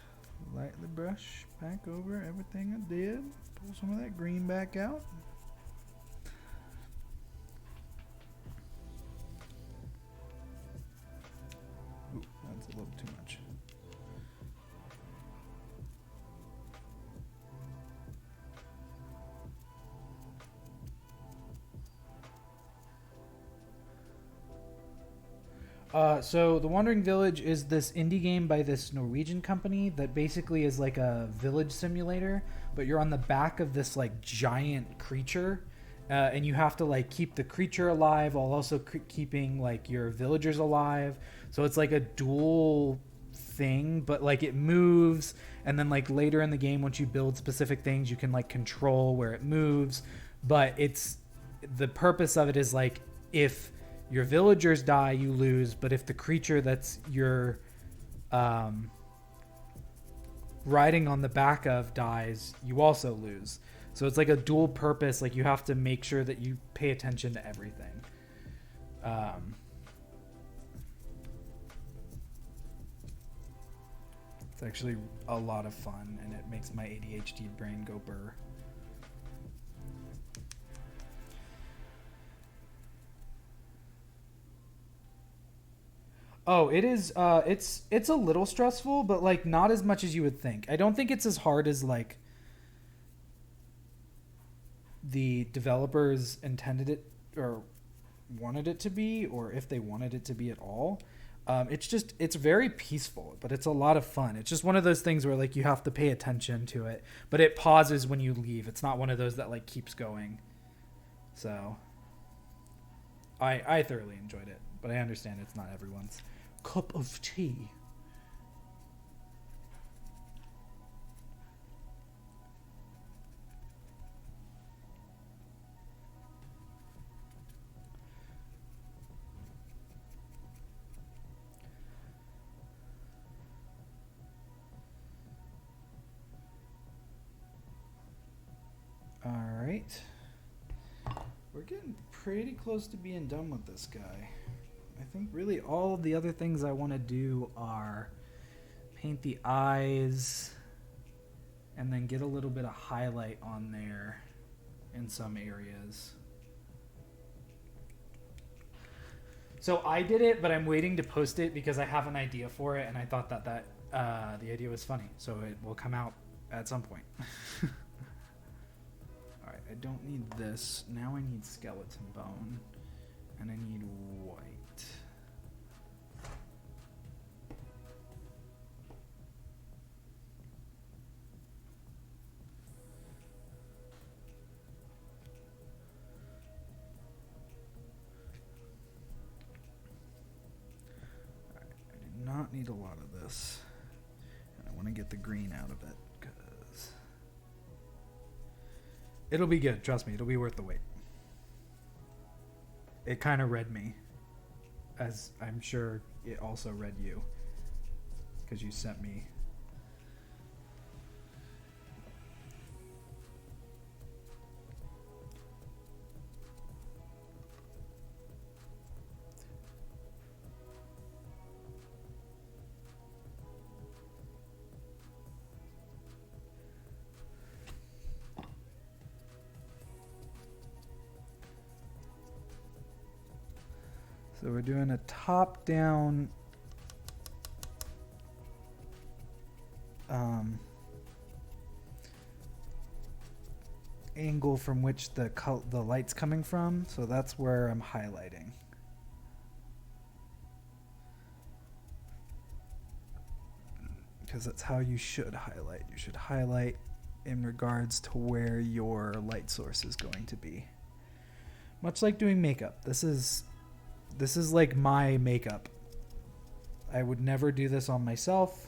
lightly brush back over everything I did. Pull some of that green back out. Ooh, that's a little too much. So The Wandering Village is this indie game by this Norwegian company that basically is like a village simulator, but you're on the back of this like giant creature, and you have to like keep the creature alive while also keeping like your villagers alive. So it's like a dual thing, but like it moves, and then like later in the game, once you build specific things, you can like control where it moves. But it's the purpose of it is like if your villagers die, you lose, but if the creature that's you're riding on the back of dies, you also lose. So it's like a dual purpose. Like you have to make sure that you pay attention to everything. It's actually a lot of fun, and it makes my ADHD brain go burr. Oh, it is. It's a little stressful, but like not as much as you would think. I don't think it's as hard as like the developers intended it or wanted it to be, or if they wanted it to be at all. It's very peaceful, but it's a lot of fun. It's just one of those things where like you have to pay attention to it, but it pauses when you leave. It's not one of those that like keeps going. So I thoroughly enjoyed it, but I understand it's not everyone's cup of tea. All right. We're getting pretty close to being done with this guy. I think really all of the other things I want to do are paint the eyes and then get a little bit of highlight on there in some areas. So I did it, but I'm waiting to post it because I have an idea for it, and I thought that the idea was funny, so it will come out at some point. Alright, I don't need this. Now I need skeleton bone, and I need white. Not need a lot of this, and I want to get the green out of it because it'll be good. Trust me, it'll be worth the wait. It kind of read me, as I'm sure it also read you, because you sent me. So we're doing a top-down angle from which the light's coming from. So that's where I'm highlighting. because that's how you should highlight. You should highlight in regards to where your light source is going to be. Much like doing makeup. This is like my makeup. I would never do this on myself.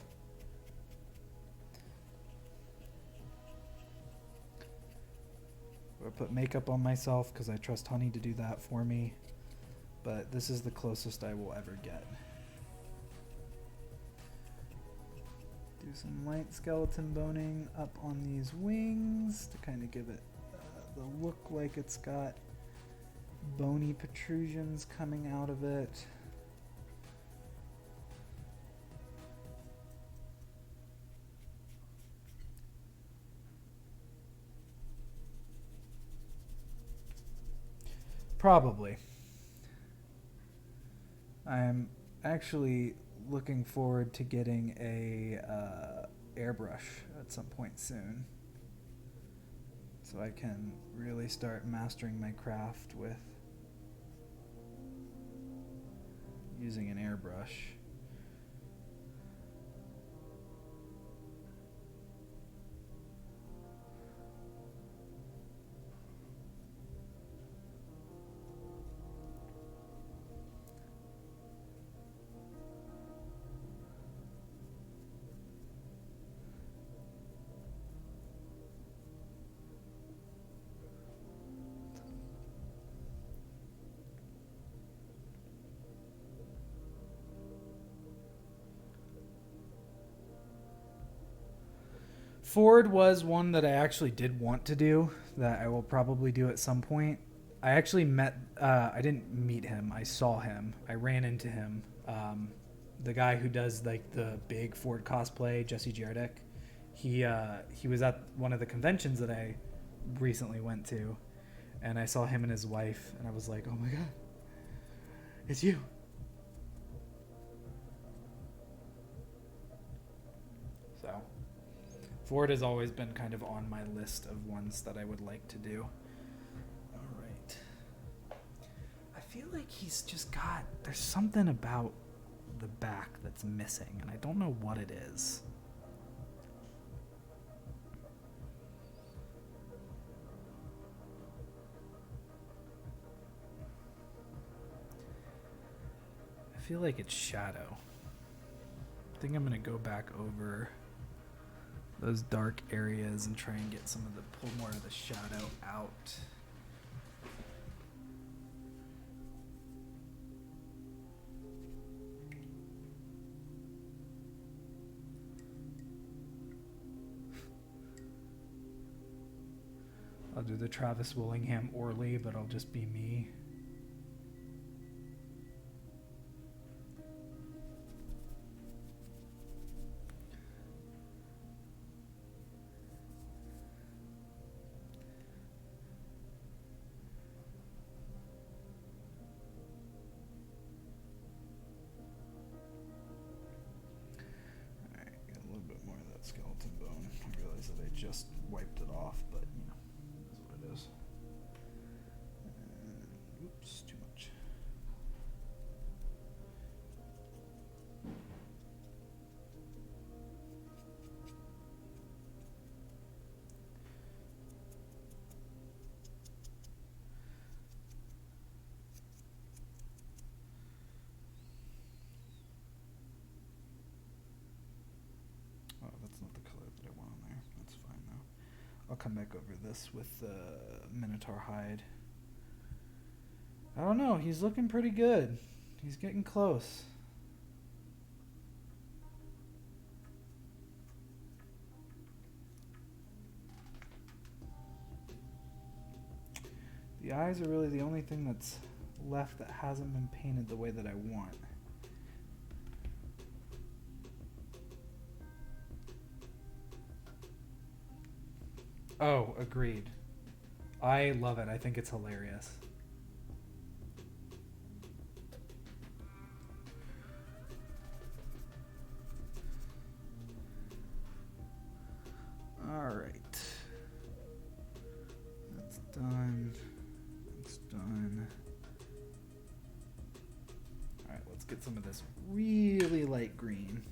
Or put makeup on myself because I trust Honey to do that for me. But this is the closest I will ever get. Do some light skeleton boning up on these wings to kind of give it the look like it's got bony protrusions coming out of it. Probably. I'm actually looking forward to getting a airbrush at some point soon, so I can really start mastering my craft with using an airbrush. Ford was one that I actually did want to do, that I will probably do at some point. I actually I didn't meet him, I saw him. I ran into him. The guy who does like the big Ford cosplay, Jesse Jardick. He was at one of the conventions that I recently went to, and I saw him and his wife, and I was like, oh my god, it's you. So Ford has always been kind of on my list of ones that I would like to do. All right. I feel like he's just got... There's something about the back that's missing, and I don't know what it is. I feel like it's shadow. I think I'm going to go back over those dark areas and try and get pull more of the shadow out. I'll do the Travis Willingham Orly, but I'll just be me. Skeleton bone. I realize that I just wiped it off, but you know, it is what it is. And, oops, too much. Oh, that's not the color that I want on there. That's fine though. I'll come back over this with the Minotaur hide. I don't know. He's looking pretty good. He's getting close. The eyes are really the only thing that's left that hasn't been painted the way that I want. Oh, agreed. I love it. I think it's hilarious. All right. That's done. That's done. All right, let's get some of this really light green.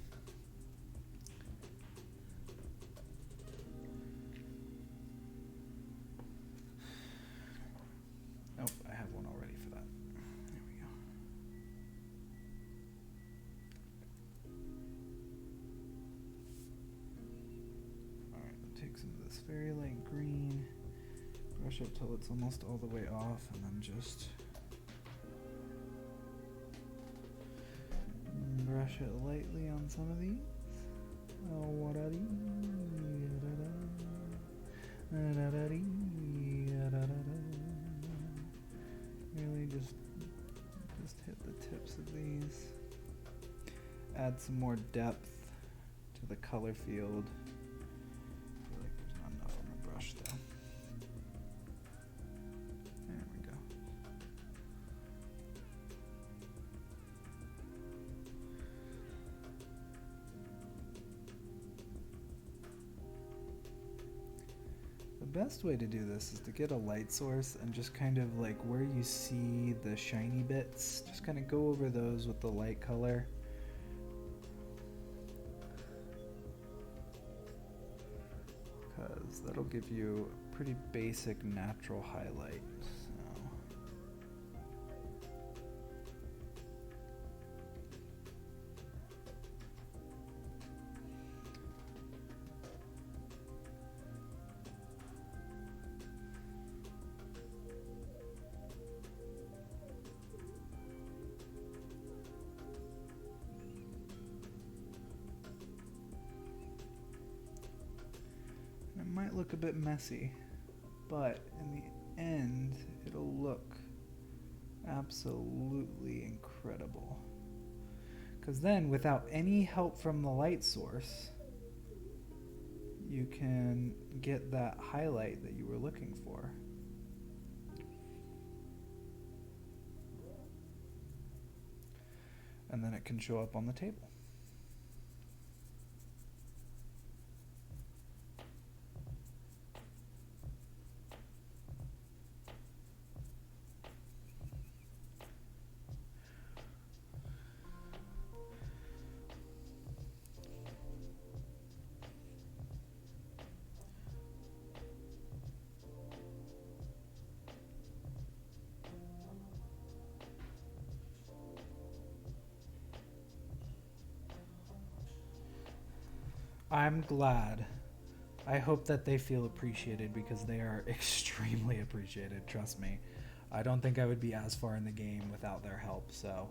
brush it till it's almost all the way off, and then just brush it lightly on some of these. Really just hit the tips of these. Add some more depth to the color field. I feel like there's not enough on the brush though. There we go. The best way to do this is to get a light source and just kind of like where you see the shiny bits, just kind of go over those with the light color. Because that'll give you a pretty basic natural highlight. So. It might look a bit messy, but in the end, it'll look absolutely incredible. Because then, without any help from the light source, you can get that highlight that you were looking for. And then it can show up on the table. I'm glad. I hope that they feel appreciated because they are extremely appreciated, trust me. I don't think I would be as far in the game without their help, so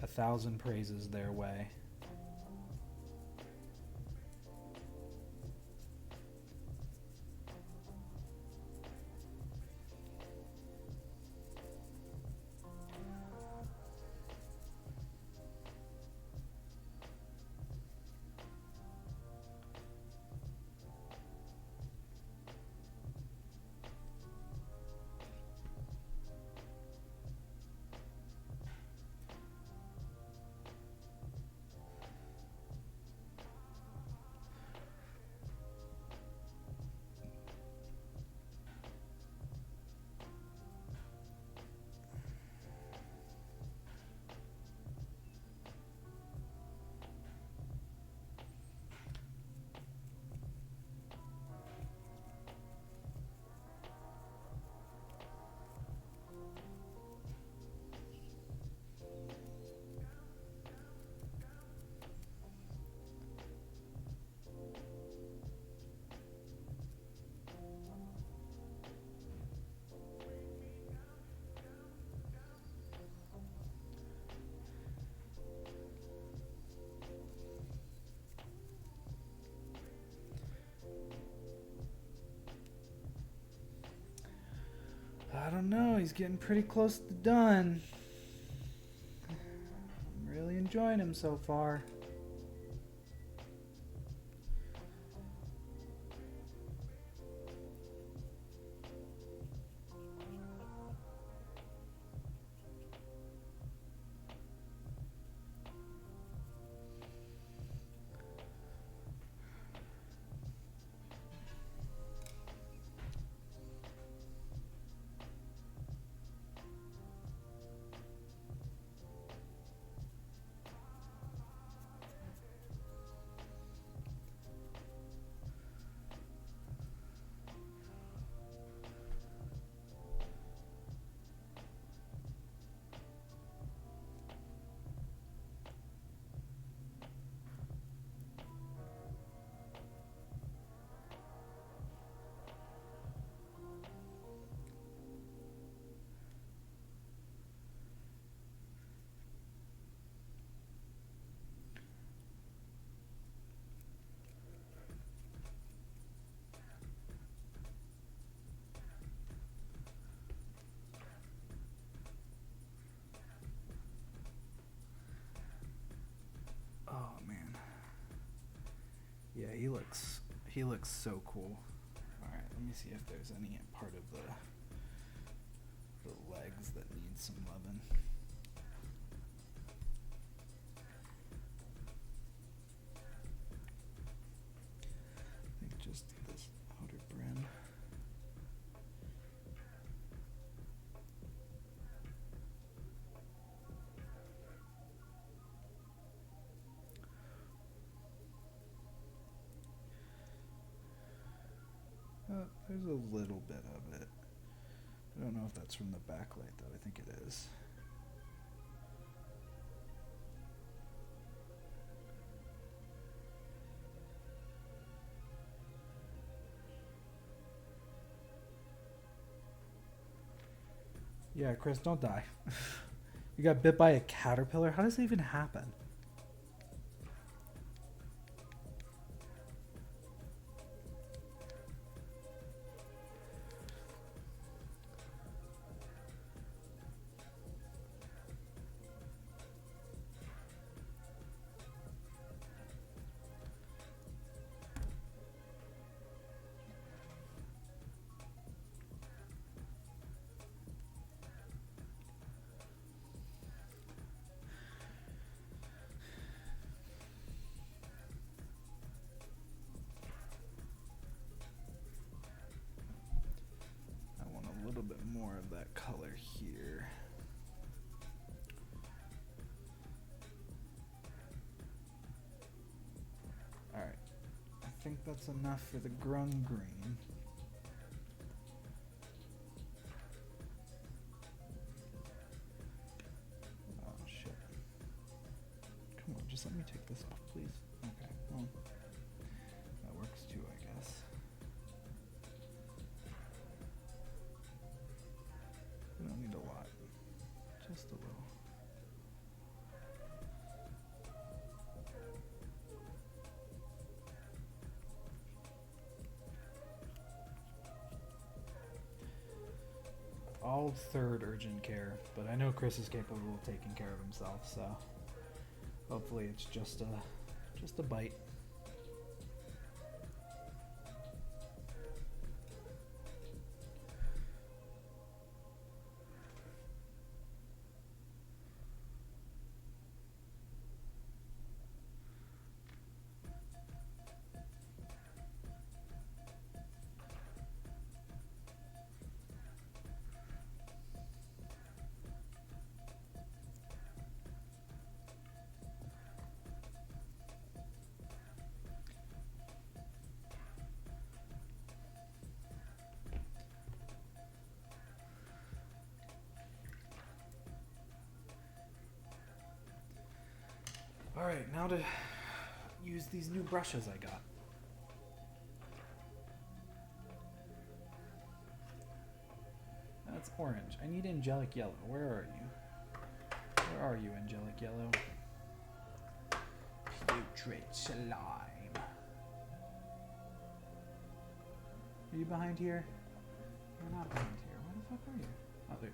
1,000 praises their way. I don't know, he's getting pretty close to done. I'm really enjoying him so far. he looks so cool. All right, let me see if there's any part of the legs that needs some loving. I think just this outer brim. There's a little bit of it. I don't know if that's from the backlight, though. I think it is. Yeah, Chris, don't die. You got bit by a caterpillar? How does that even happen? More of that color here. Alright, I think that's enough for the grung green. Oh shit. Come on, just let me take this off, please. Okay, well, that works too, I guess. We don't need a lot, just a little. All third urgent care, but I know Chris is capable of taking care of himself, so hopefully it's just a bite. Alright, now to use these new brushes I got. That's orange. I need angelic yellow. Where are you? Where are you, angelic yellow? Putrid slime. Are you behind here? You're not behind here. Where the fuck are you? Oh, there.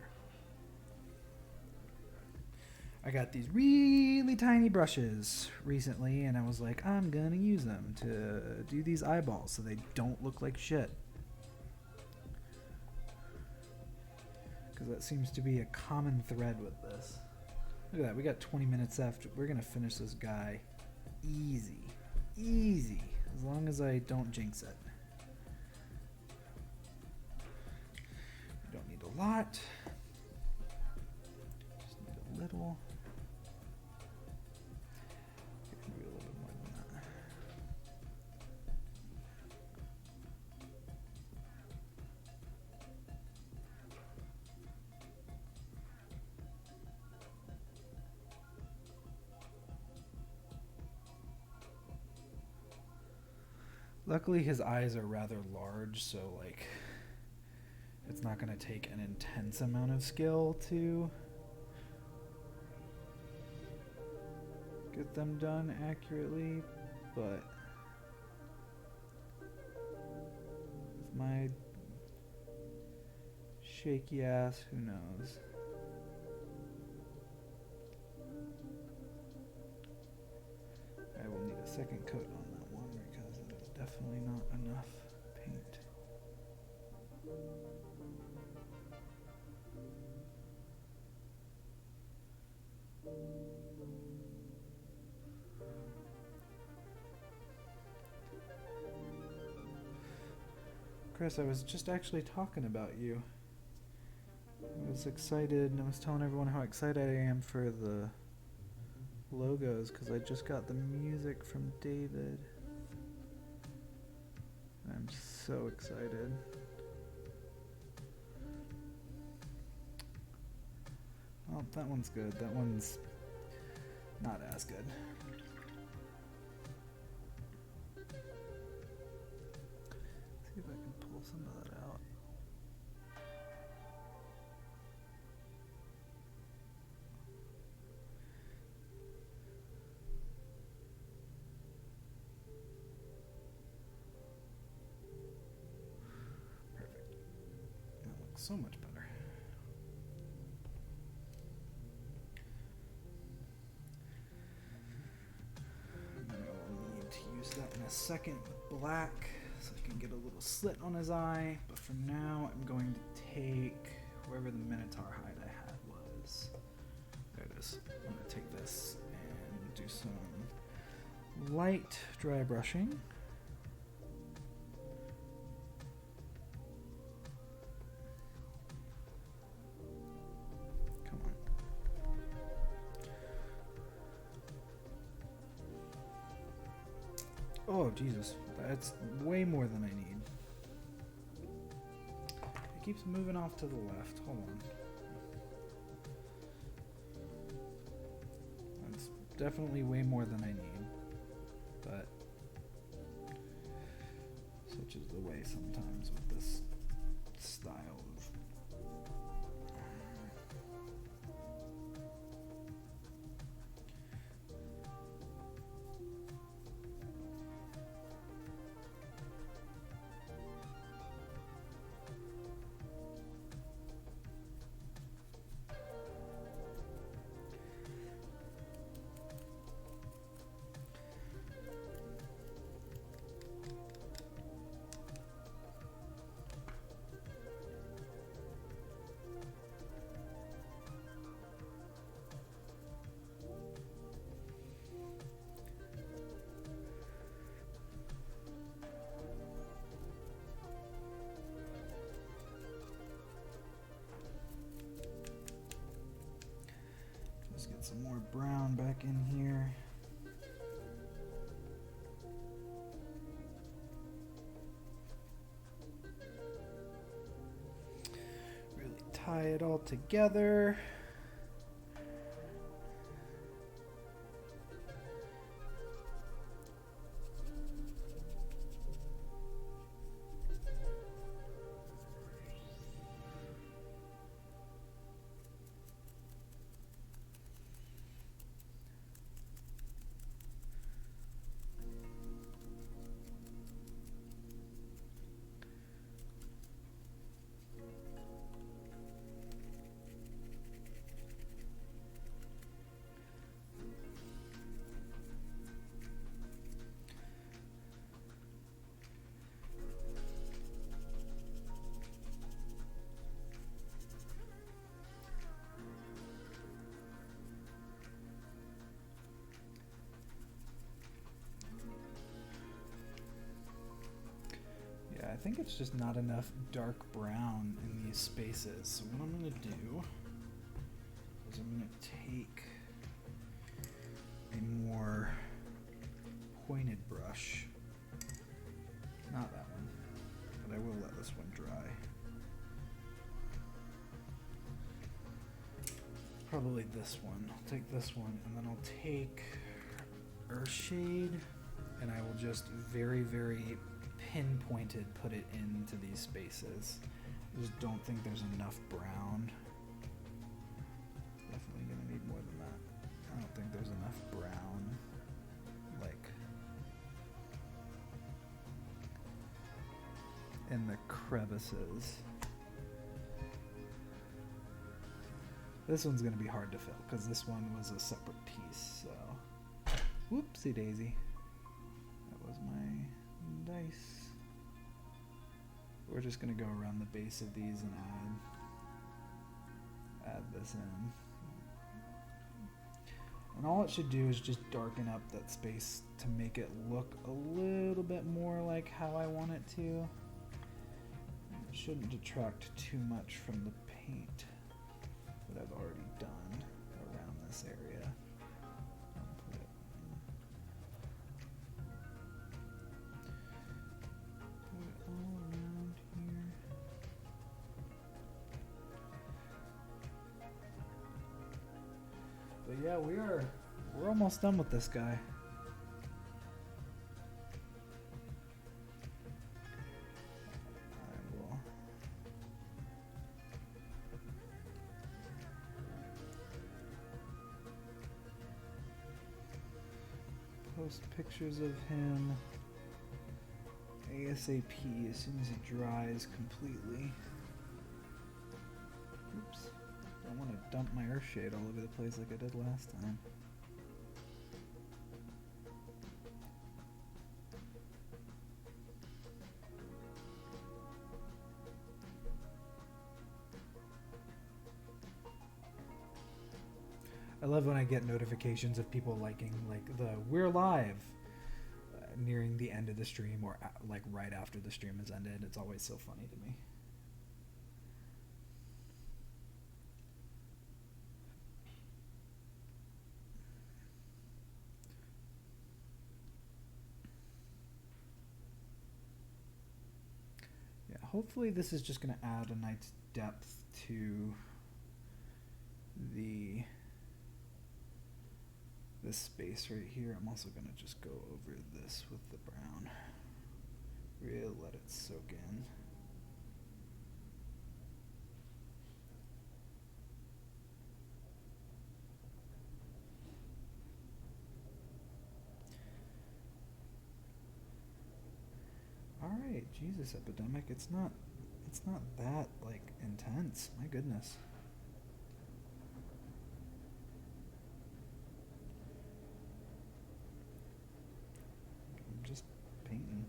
I got these really tiny brushes recently, and I was like, I'm gonna use them to do these eyeballs so they don't look like shit. Because that seems to be a common thread with this. Look at that, we got 20 minutes left. We're gonna finish this guy easy. Easy. As long as I don't jinx it. We don't need a lot. Just need a little. Maybe a little bit more than that. Luckily his eyes are rather large, so like it's not going to take an intense amount of skill to get them done accurately, but with my shaky ass, who knows? I will need a second coat on that one because it is Definitely not enough paint. Chris, I was just actually talking about you. I was excited, and I was telling everyone how excited I am for the logos because I just got the music from David. I'm so excited. Oh, that one's good. That one's not as good. See if I can pull some of that out. Perfect. That looks so much better. I will need to use that in a second with black so I can get a little slit on his eye. But for now, I'm going to take wherever the Minotaur hide I had was. There it is. I'm going to take this and do some light dry brushing. Come on. Oh, Jesus. That's way more than I need. It keeps moving off to the left. Hold on. That's definitely way more than I need. But such is the way sometimes with this style of let's get some more brown back in here. Really tie it all together. I think it's just not enough dark brown in these spaces. So what I'm going to do is I'm going to take a more pointed brush. Not that one, but I will let this one dry. Probably this one. I'll take this one and then I'll take Earthshade and I will just very, very pinpointed put it into these spaces. I just don't think there's enough brown. Definitely gonna need more than that. I don't think there's enough brown. Like in the crevices. This one's gonna be hard to fill because this one was a separate piece, so whoopsie daisy. That was my nice. We're just gonna go around the base of these and add this in. And all it should do is just darken up that space to make it look a little bit more like how I want it to. It shouldn't detract too much from the paint that I've already done around this area. I'll put it all around here. But yeah, we're almost done with this guy. I will post pictures of him ASAP as soon as it dries completely. Oops. I want to dump my earthshade all over the place like I did last time. I love when I get notifications of people liking like the "We're live" nearing the end of the stream or like right after the stream has ended. It's always so funny to me. Yeah, hopefully this is just going to add a nice depth to this space right here. I'm also going to just go over this with the brown. Really let it soak in. Alright, Jesus Epidemic, it's not that like intense. My goodness. I'm just painting.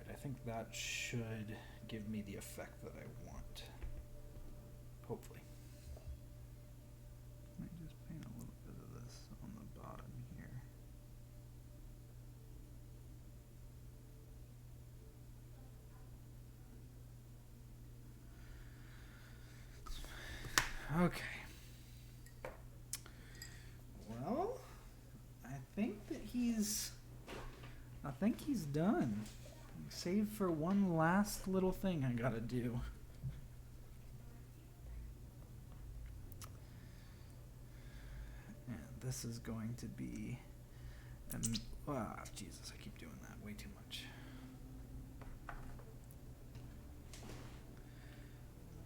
I think that should give me the effect that I want. Hopefully. Let me just paint a little bit of this on the bottom here. Okay. Well, I think he's done. Save for one last little thing I gotta do. And this is going to be Jesus, I keep doing that way too much.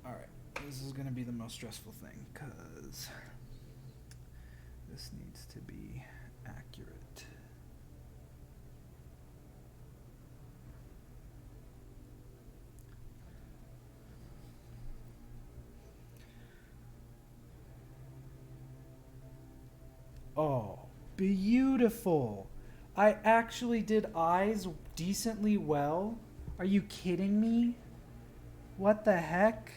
Alright, this is gonna be the most stressful thing because this needs to be accurate. Oh, beautiful. I actually did eyes decently well. Are you kidding me? What the heck?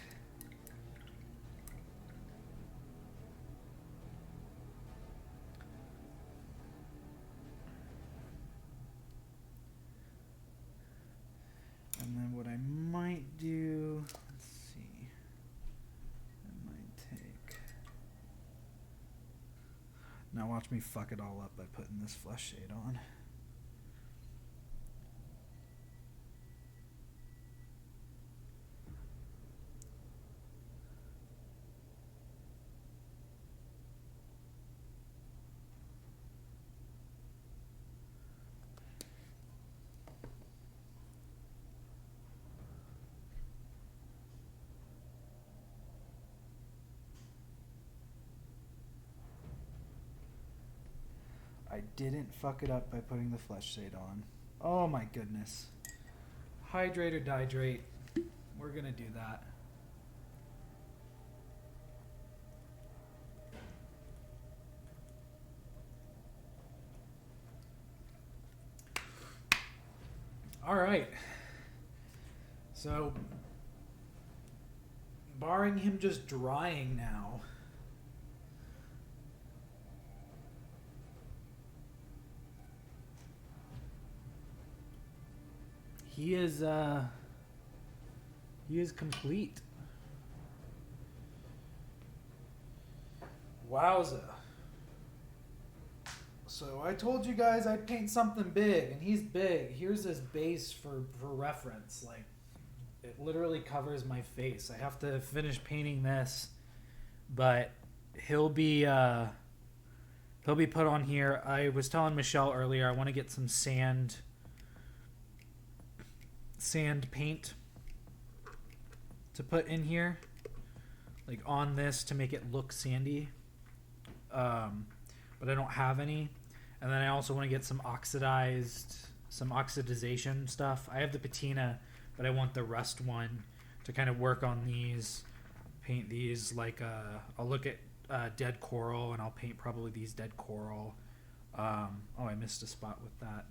And then what I might do, let's see. I might take... Now watch me fuck it all up by putting this flesh shade on. I didn't fuck it up by putting the flesh shade on. Oh my goodness. Hydrate or dihydrate. We're gonna do that. All right. So, barring him just drying now, he is complete. Wowza. So I told you guys I'd paint something big, and he's big. Here's his base for reference. Like, it literally covers my face. I have to finish painting this, but he'll be put on here. I was telling Michelle earlier I want to get some sand paint to put in here, like on this, to make it look sandy. But I don't have any. And then I also want to get some oxidization stuff. I have the patina, but I want the rust one to kind of work on these, paint these. Like I'll look at dead coral, and I'll paint probably these dead coral. Oh, I missed a spot with that.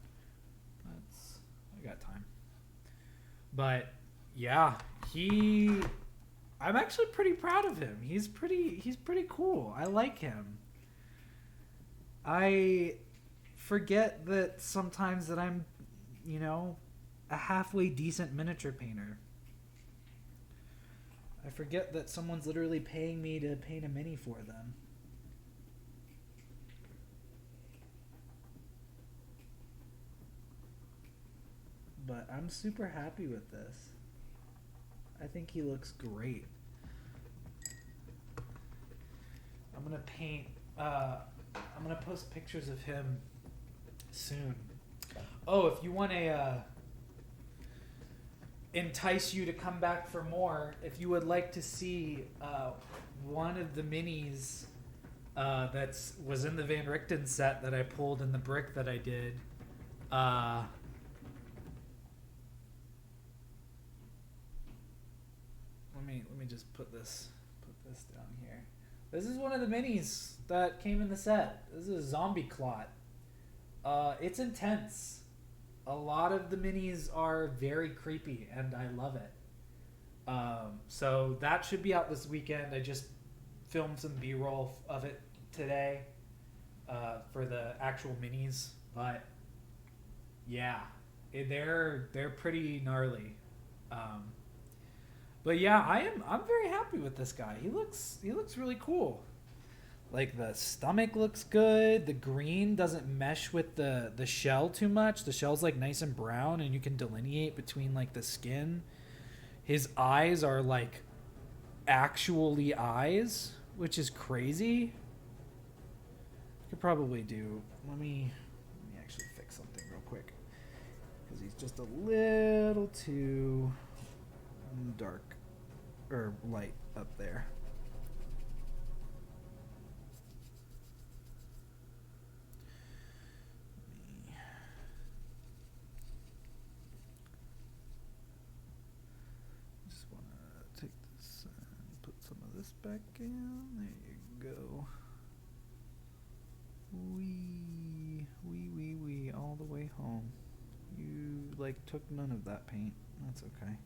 I got time. But yeah, I'm actually pretty proud of him. He's pretty cool. I like him. I forget that sometimes that I'm, a halfway decent miniature painter. I forget that someone's literally paying me to paint a mini for them. But I'm super happy with this. I think he looks great. I'm gonna paint, I'm gonna post pictures of him soon. Oh, if you want to entice you to come back for more, if you would like to see one of the minis that was in the Van Richten set that I pulled in the brick that I did, let me just put this down here. This is one of the minis that came in the set. This is a zombie clot. It's intense. A lot of the minis are very creepy, and I love it. So that should be out this weekend. I just filmed some B-roll of it today for the actual minis. But yeah, they're pretty gnarly. But yeah, I'm very happy with this guy. He looks really cool. Like, the stomach looks good. The green doesn't mesh with the shell too much. The shell's like nice and brown, and you can delineate between like the skin. His eyes are like actually eyes, which is crazy. Could probably do. Let me actually fix something real quick, because he's just a little too dark or light up there. Just want to take this and put some of this back in. There you go. Wee, all the way home. You took none of that paint. That's okay.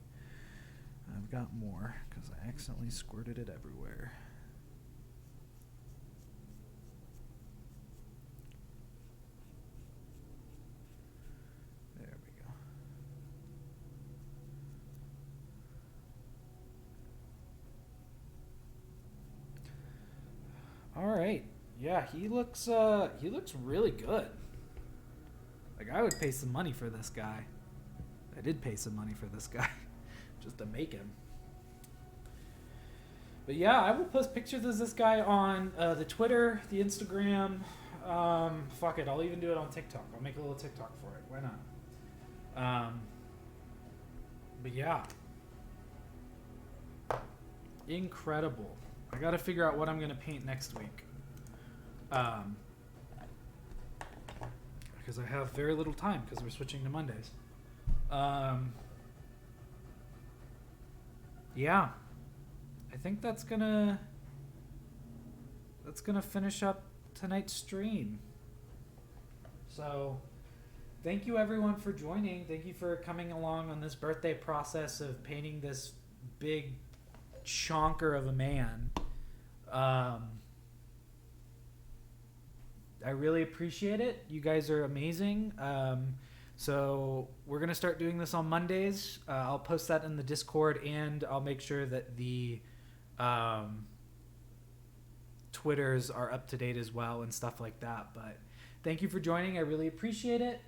I've got more because I accidentally squirted it everywhere. There we go. All right. Yeah, he looks really good. Like, I would pay some money for this guy. I did pay some money for this guy. Just to make him. But yeah, I will post pictures of this guy on the Twitter, the Instagram. Fuck it, I'll even do it on TikTok. I'll make a little TikTok for it. Why not? But yeah. Incredible. I gotta figure out what I'm gonna paint next week. because I have very little time because we're switching to Mondays. Yeah, I think that's gonna finish up tonight's stream. So, thank you everyone for joining. Thank you for coming along on this birthday process of painting this big chonker of a man. I really appreciate it. You guys are amazing. So we're going to start doing this on Mondays. I'll post that in the Discord, and I'll make sure that the Twitters are up to date as well and stuff like that. But thank you for joining. I really appreciate it.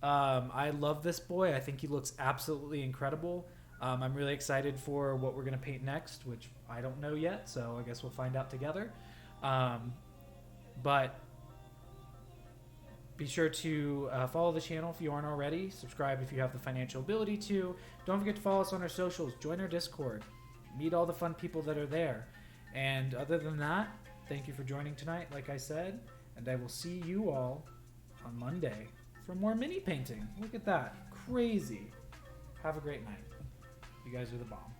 I love this boy. I think he looks absolutely incredible. I'm really excited for what we're going to paint next, which I don't know yet, so I guess we'll find out together. But be sure to follow the channel if you aren't already. Subscribe if you have the financial ability to. Don't forget to follow us on our socials. Join our Discord. Meet all the fun people that are there. And other than that, thank you for joining tonight, like I said. And I will see you all on Monday for more mini painting. Look at that. Crazy. Have a great night. You guys are the bomb.